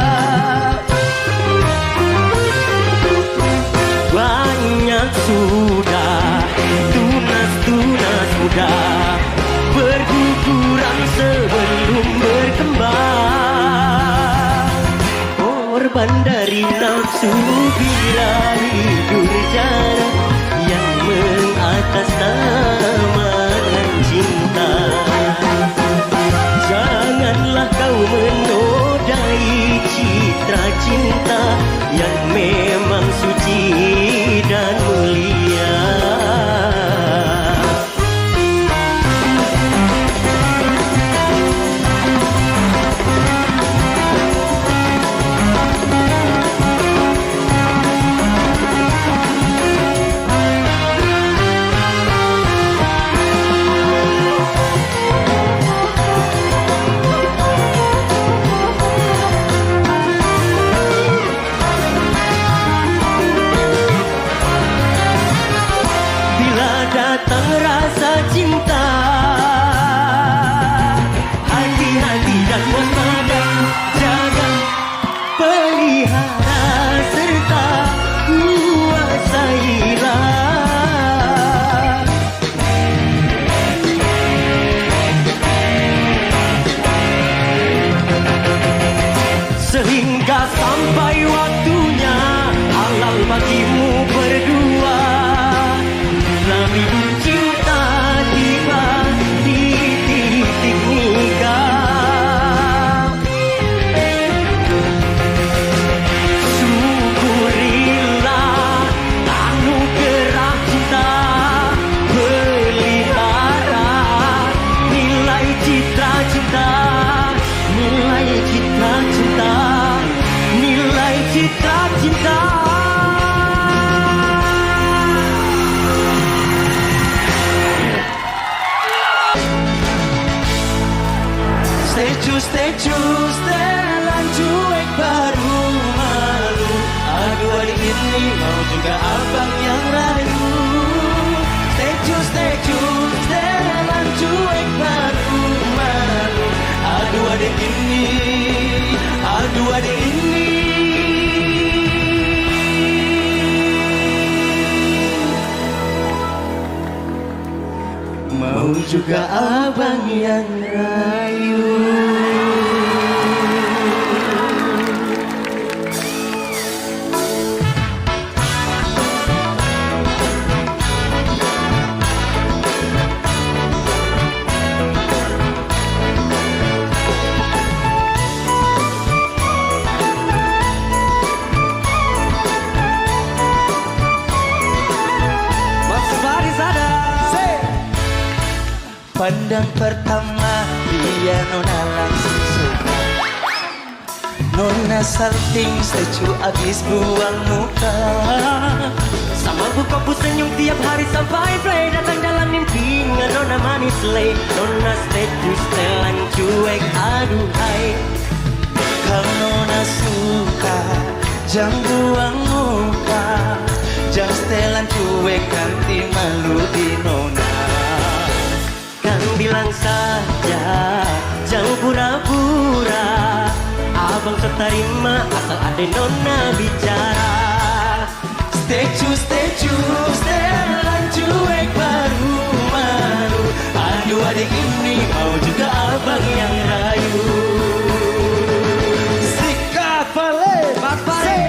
Sudah tunas sudah berguguran sebelum berkembang. Korban dari nafsu birahi durjana yang mengatasnamakan cinta. Janganlah kau menodai citra cinta yang memang suci dan mulia. Datang rasa cinta, hati-hati dan waspada, jaga, pelihara serta kuasailah. Sehingga sampai waktunya halal bagimu berdua. Hidup cinta tiba di titik nikah. Syukurilah anugerah cinta, pelihara nilai citra cinta, nilai citra cinta, nilai citra cinta. Statue, setelan cuek baru malu. Aduh adik ini mau juga abang yang rayu. Statue, setelan cuek baru malu. Aduh adik ini, aduh adik ini. Mau juga abang yang rayu. Pandang pertama dia nona langsung suka. Nona salting statue abis buang muka. Sama buka bu senyum tiap hari sampai play. Datang dalam mimpi nona manis lay. Nona statue setelan cuek aduhai. Kalau nona suka jangan buang muka. Jangan setelan cuek nanti malu di nona. Kan bilang saja, jangan pura-pura. Abang terima asal ada nona bicara. Statue, setelan cuek baru malu. Aduh adik ini mau juga abang yang rayu. Sikat vale, vale.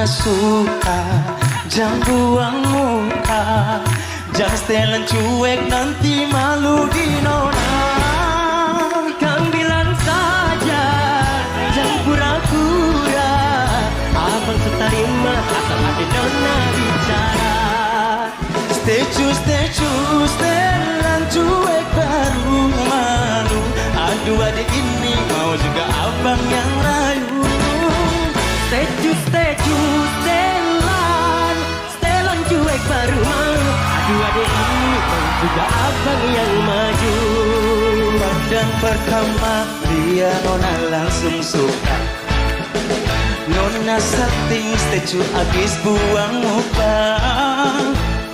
Suka jangan buang muka. Jangan setelan cuek nanti malu di nona. Kang bilang saja jangan pura-pura. Abang terima asal ada nona bicara. Statue, setelan cuek baru malu. Aduh adik ini mau juga abang yang rayu. Statue, setelan cuek baru malu. Aduh adik ini mau juga abang yang maju. Pandang pertama dia nona langsung suka. Nona setting statue abis buang muka.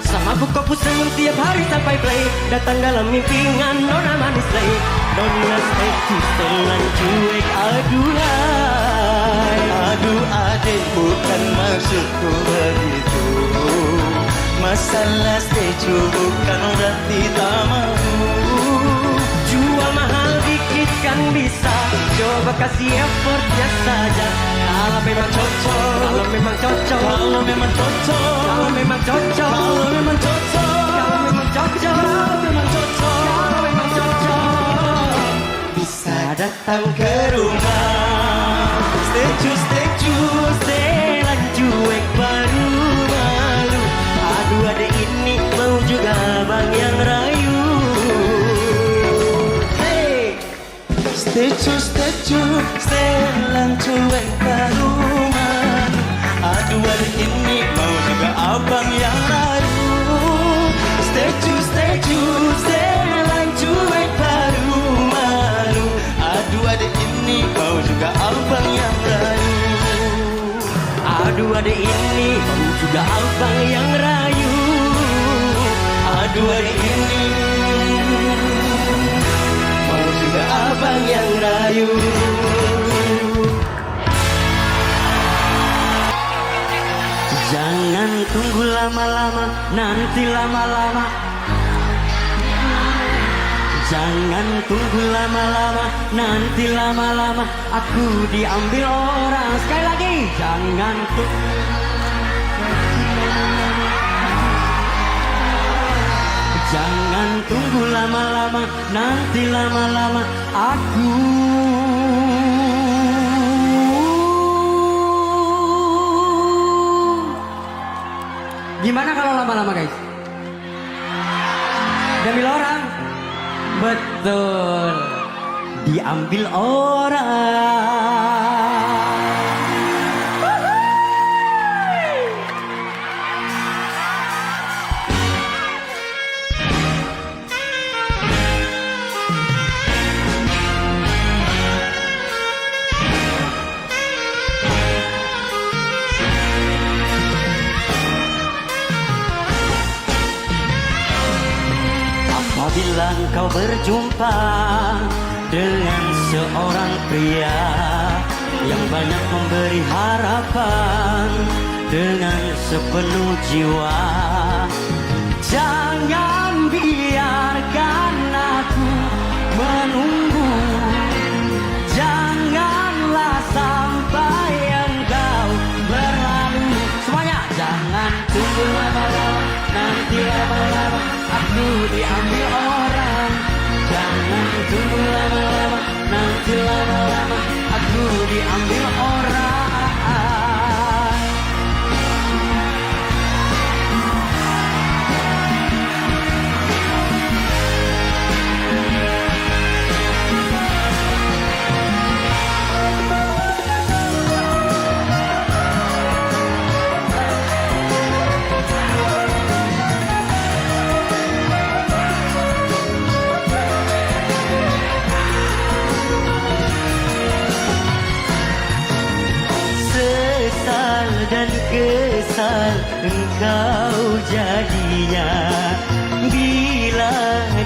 Sama buka senyum tiap hari sampai play. Datang dalam mimpi nona manis lay. Nona statue setelan cuek aduhai. Aduh adik bukan maksudku begitu. Masalah statue bukan berarti tak mau. Jual mahal dikit kan kasih effortnya saja. Kalau memang cocok, kalau memang cocok, Kalau memang cocok, kalau memang cocok, kalau memang cocok, kalau memang cocok, kalau memang cocok, kalau memang cocok, bisa datang ke rumah. Stay Setelan cuek baru malu. Aduh adek ini mau juga bang yang rayu. Hey, setelan cuek baru malu. Aduh adik ini mau juga abang yang lalu. Setelan cuek baru malu. Aduh adik ini mau juga abang yang lalu. aduh adek ini mau juga abang yang rayu. Aduh adik ini mau juga abang yang rayu. Jangan tunggu lama-lama, nanti lama-lama. Jangan tunggu lama-lama, nanti lama-lama aku diambil orang. Sekali lagi, jangan tunggu. Jangan tunggu lama-lama, nanti lama-lama aku. Gimana kalau lama-lama guys? Diambil orang? Betul. Diambil orang. Apabila kau berjumpa dengan seorang pria yang banyak memberi harapan dengan sepenuh jiwa, jangan biarkan aku menunggu. Janganlah sampai engkau berlalu. Semuanya, jangan tunggu lama-lama, nanti lama-lama aku diambil orang. Jangan tunggu lama-lama, nanti lama-lama aku diambil orang. Dan kesal engkau jadinya bila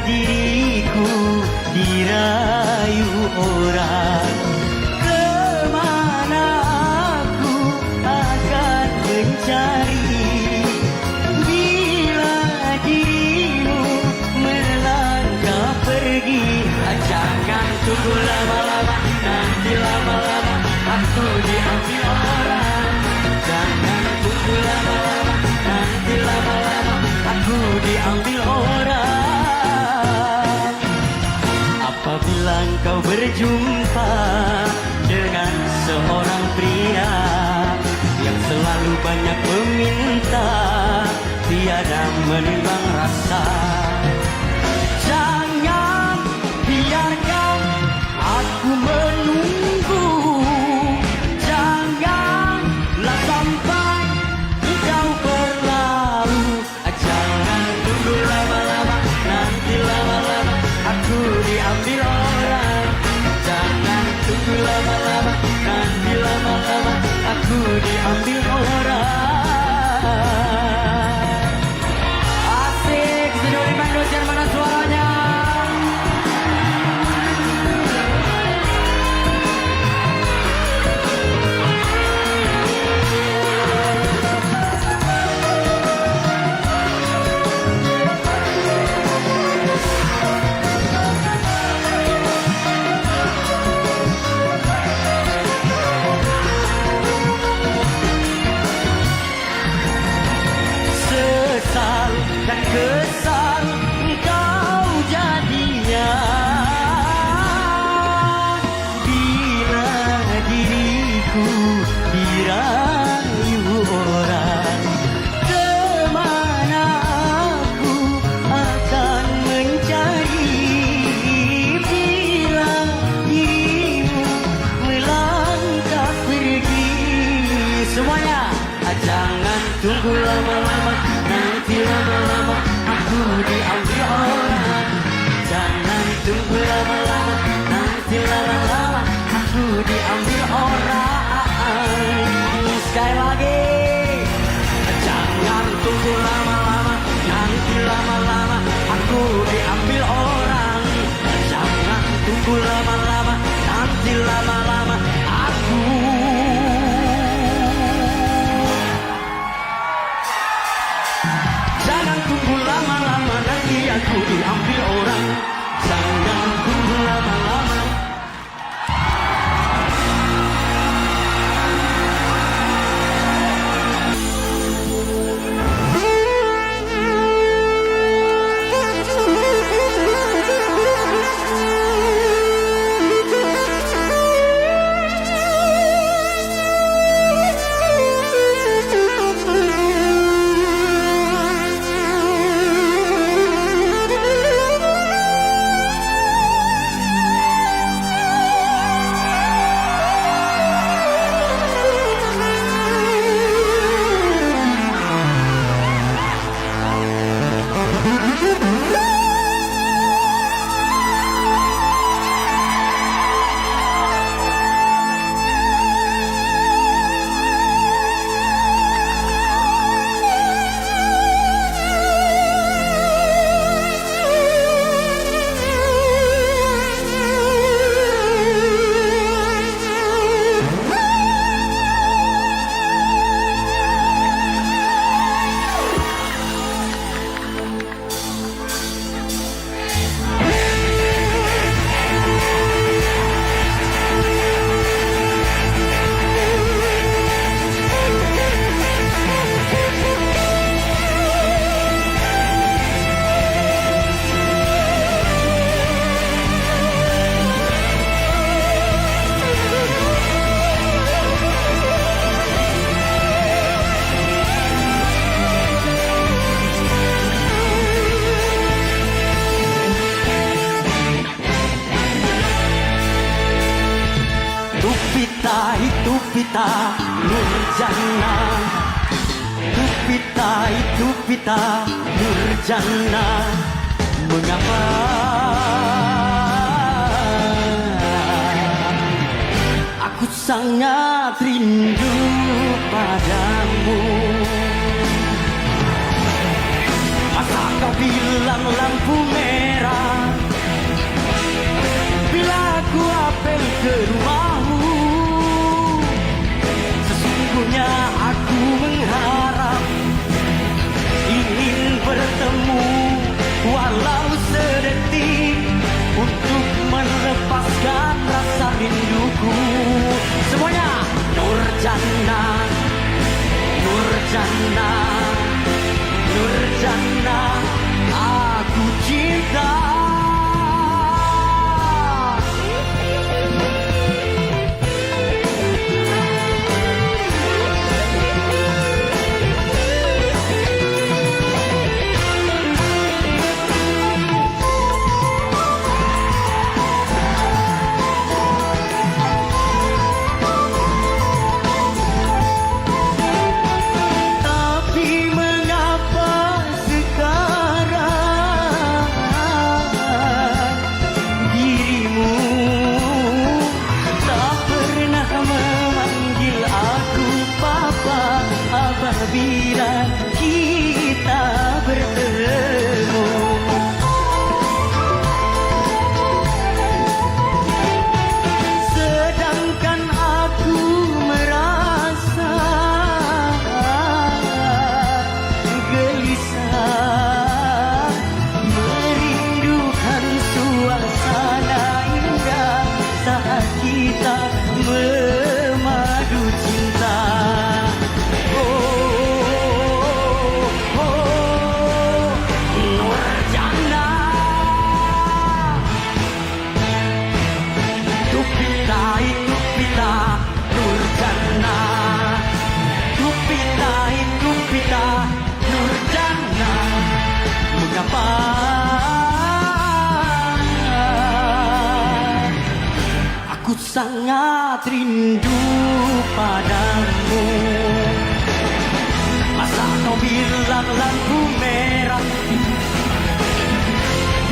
diriku dirayu orang. Kemana aku akan mencari bila dirimu melangkah pergi. Jangan tunggu lama-lama, nanti lama-lama aku diambil orang. Jangan tunggu lama-lama, nanti lama-lama aku diambil orang. Apabila engkau berjumpa dengan seorang pria yang selalu banyak meminta, tiada menimbang rasa, jangan biarkan aku menunggu. Janganlah sampai engkau berlalu. Jangan tunggu lama-lama, nanti lama-lama aku diambil orang. Jangan tunggu lama-lama, nanti lama-lama aku diambil orang. Asik, Studio 5 Indonesia, mana suaranya? tunggu lama-lama, nanti lama-lama aku. Jangan tunggu lama-lama, nanti aku diambil orang. Jangan tunggu lama-lama. Pita Nurjana, itu Pita Nurjana. Mengapa aku sangat rindu padamu? Masa kau bilang lampu merah bila aku apel ke rumahmu? Sesungguhnya aku mengharap, ingin bertemu walau sedetik untuk melepaskan rasa rinduku. Semuanya Nurjana, Nurjana, Nurjana, aku cinta. Bila kita bertemu, sedangkan aku merasa gelisah, merindukan suasana indah saat kita memadu cinta. Mengapa aku sangat rindu padamu? Masa kau bilang lampu merah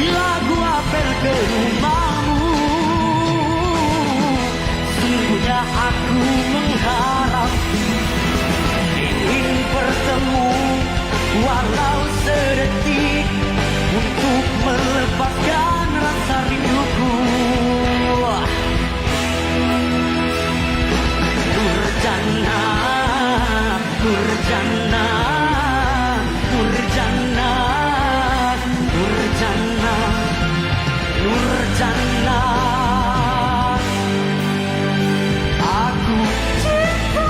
bila gua apel ke rumahmu? Sungguhnya aku mengharap, ingin bertemu walau sedetik untuk melepaskan rasa rinduku. senang. Aku cinta.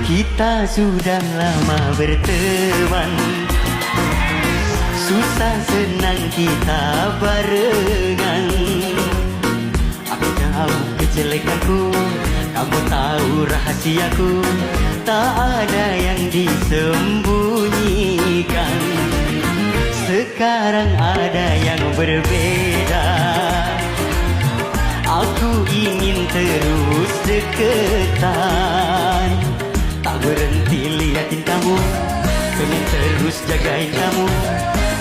Kita sudah lama berteman, susah senang kita barengan. Aku tahu kejelekanku, kamu tahu rahasiaku, tak ada yang disembunyikan. Sekarang ada yang berbeda, aku ingin terus deketan. Tak berhenti liatin kamu, pengen terus jagain kamu.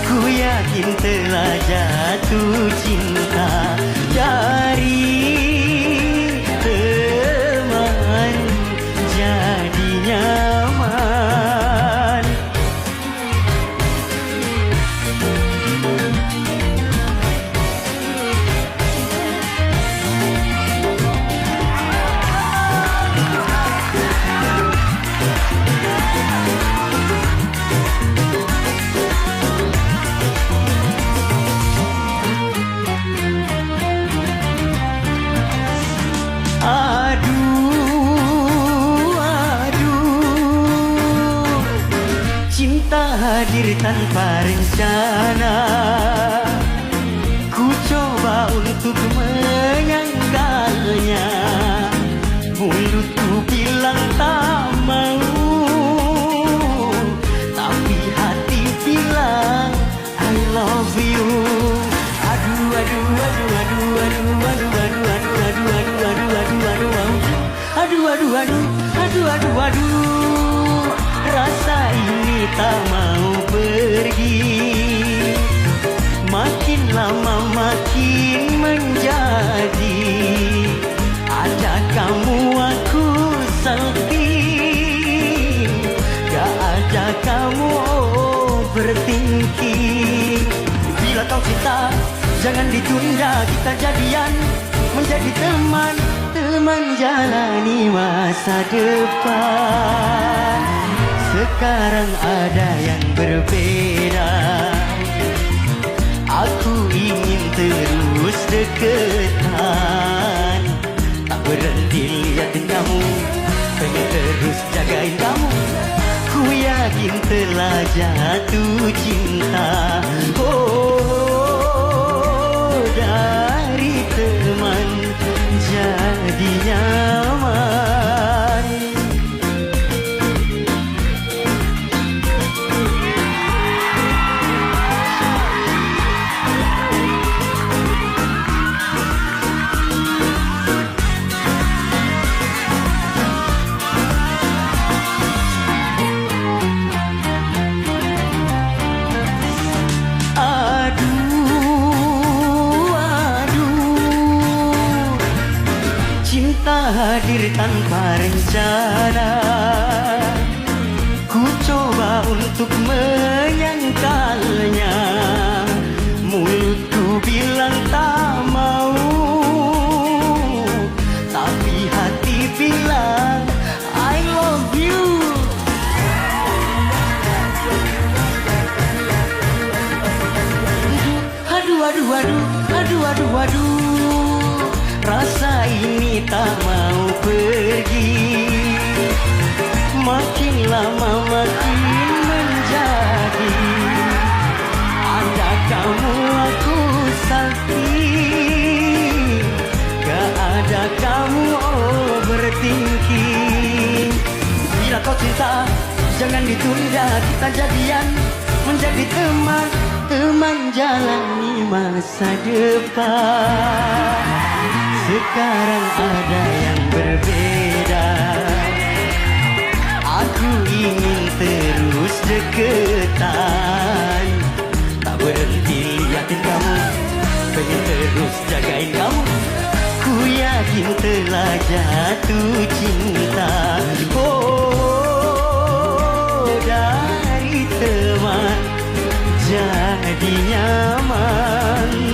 Ku yakin telah jatuh cinta dari teman jadi nyaman. Cinta hadir tanpa rencana, ku coba untuk menyangkalnya. Mulutku bilang tak mau, tapi hati bilang I love you. Aduh, aduh, aduh, aduh, aduh, aduh, aduh, aduh, aduh, aduh, aduh, aduh, aduh, aduh, aduh, aduh, aduh, aduh, aduh, rasa ini tak mau pergi. Makin lama makin menjadi, ada kamu aku salting, gak ada kamu overthinking. Bila kau cinta, jangan ditunda, kita jadian, menjadi teman, teman jalani masa depan. Sekarang ada yang berbeda, aku ingin terus deketan. Tak berhenti liatin kamu, pengen terus jagain kamu. Ku yakin telah jatuh cinta. Oh, dari teman jadi nyaman. Cinta hadir tanpa rencana, ku coba untuk menyangkalnya. Mulutku bilang tak mau, tapi hati bilang I love you. Aduh, aduh, aduh, aduh, aduh, aduh, rasa ini tak mau pergi. Makin lama makin menjadi, ada kamu aku salting, gak ada kamu overthinking. Bila kau cinta, jangan ditunda, kita jadian, menjadi teman, teman jalani masa depan. Sekarang ada yang berbeda, aku ingin terus deketan. Tak berhenti liatin kamu, pengen terus jagain kamu. Ku yakin telah jatuh cinta. jadi nyaman.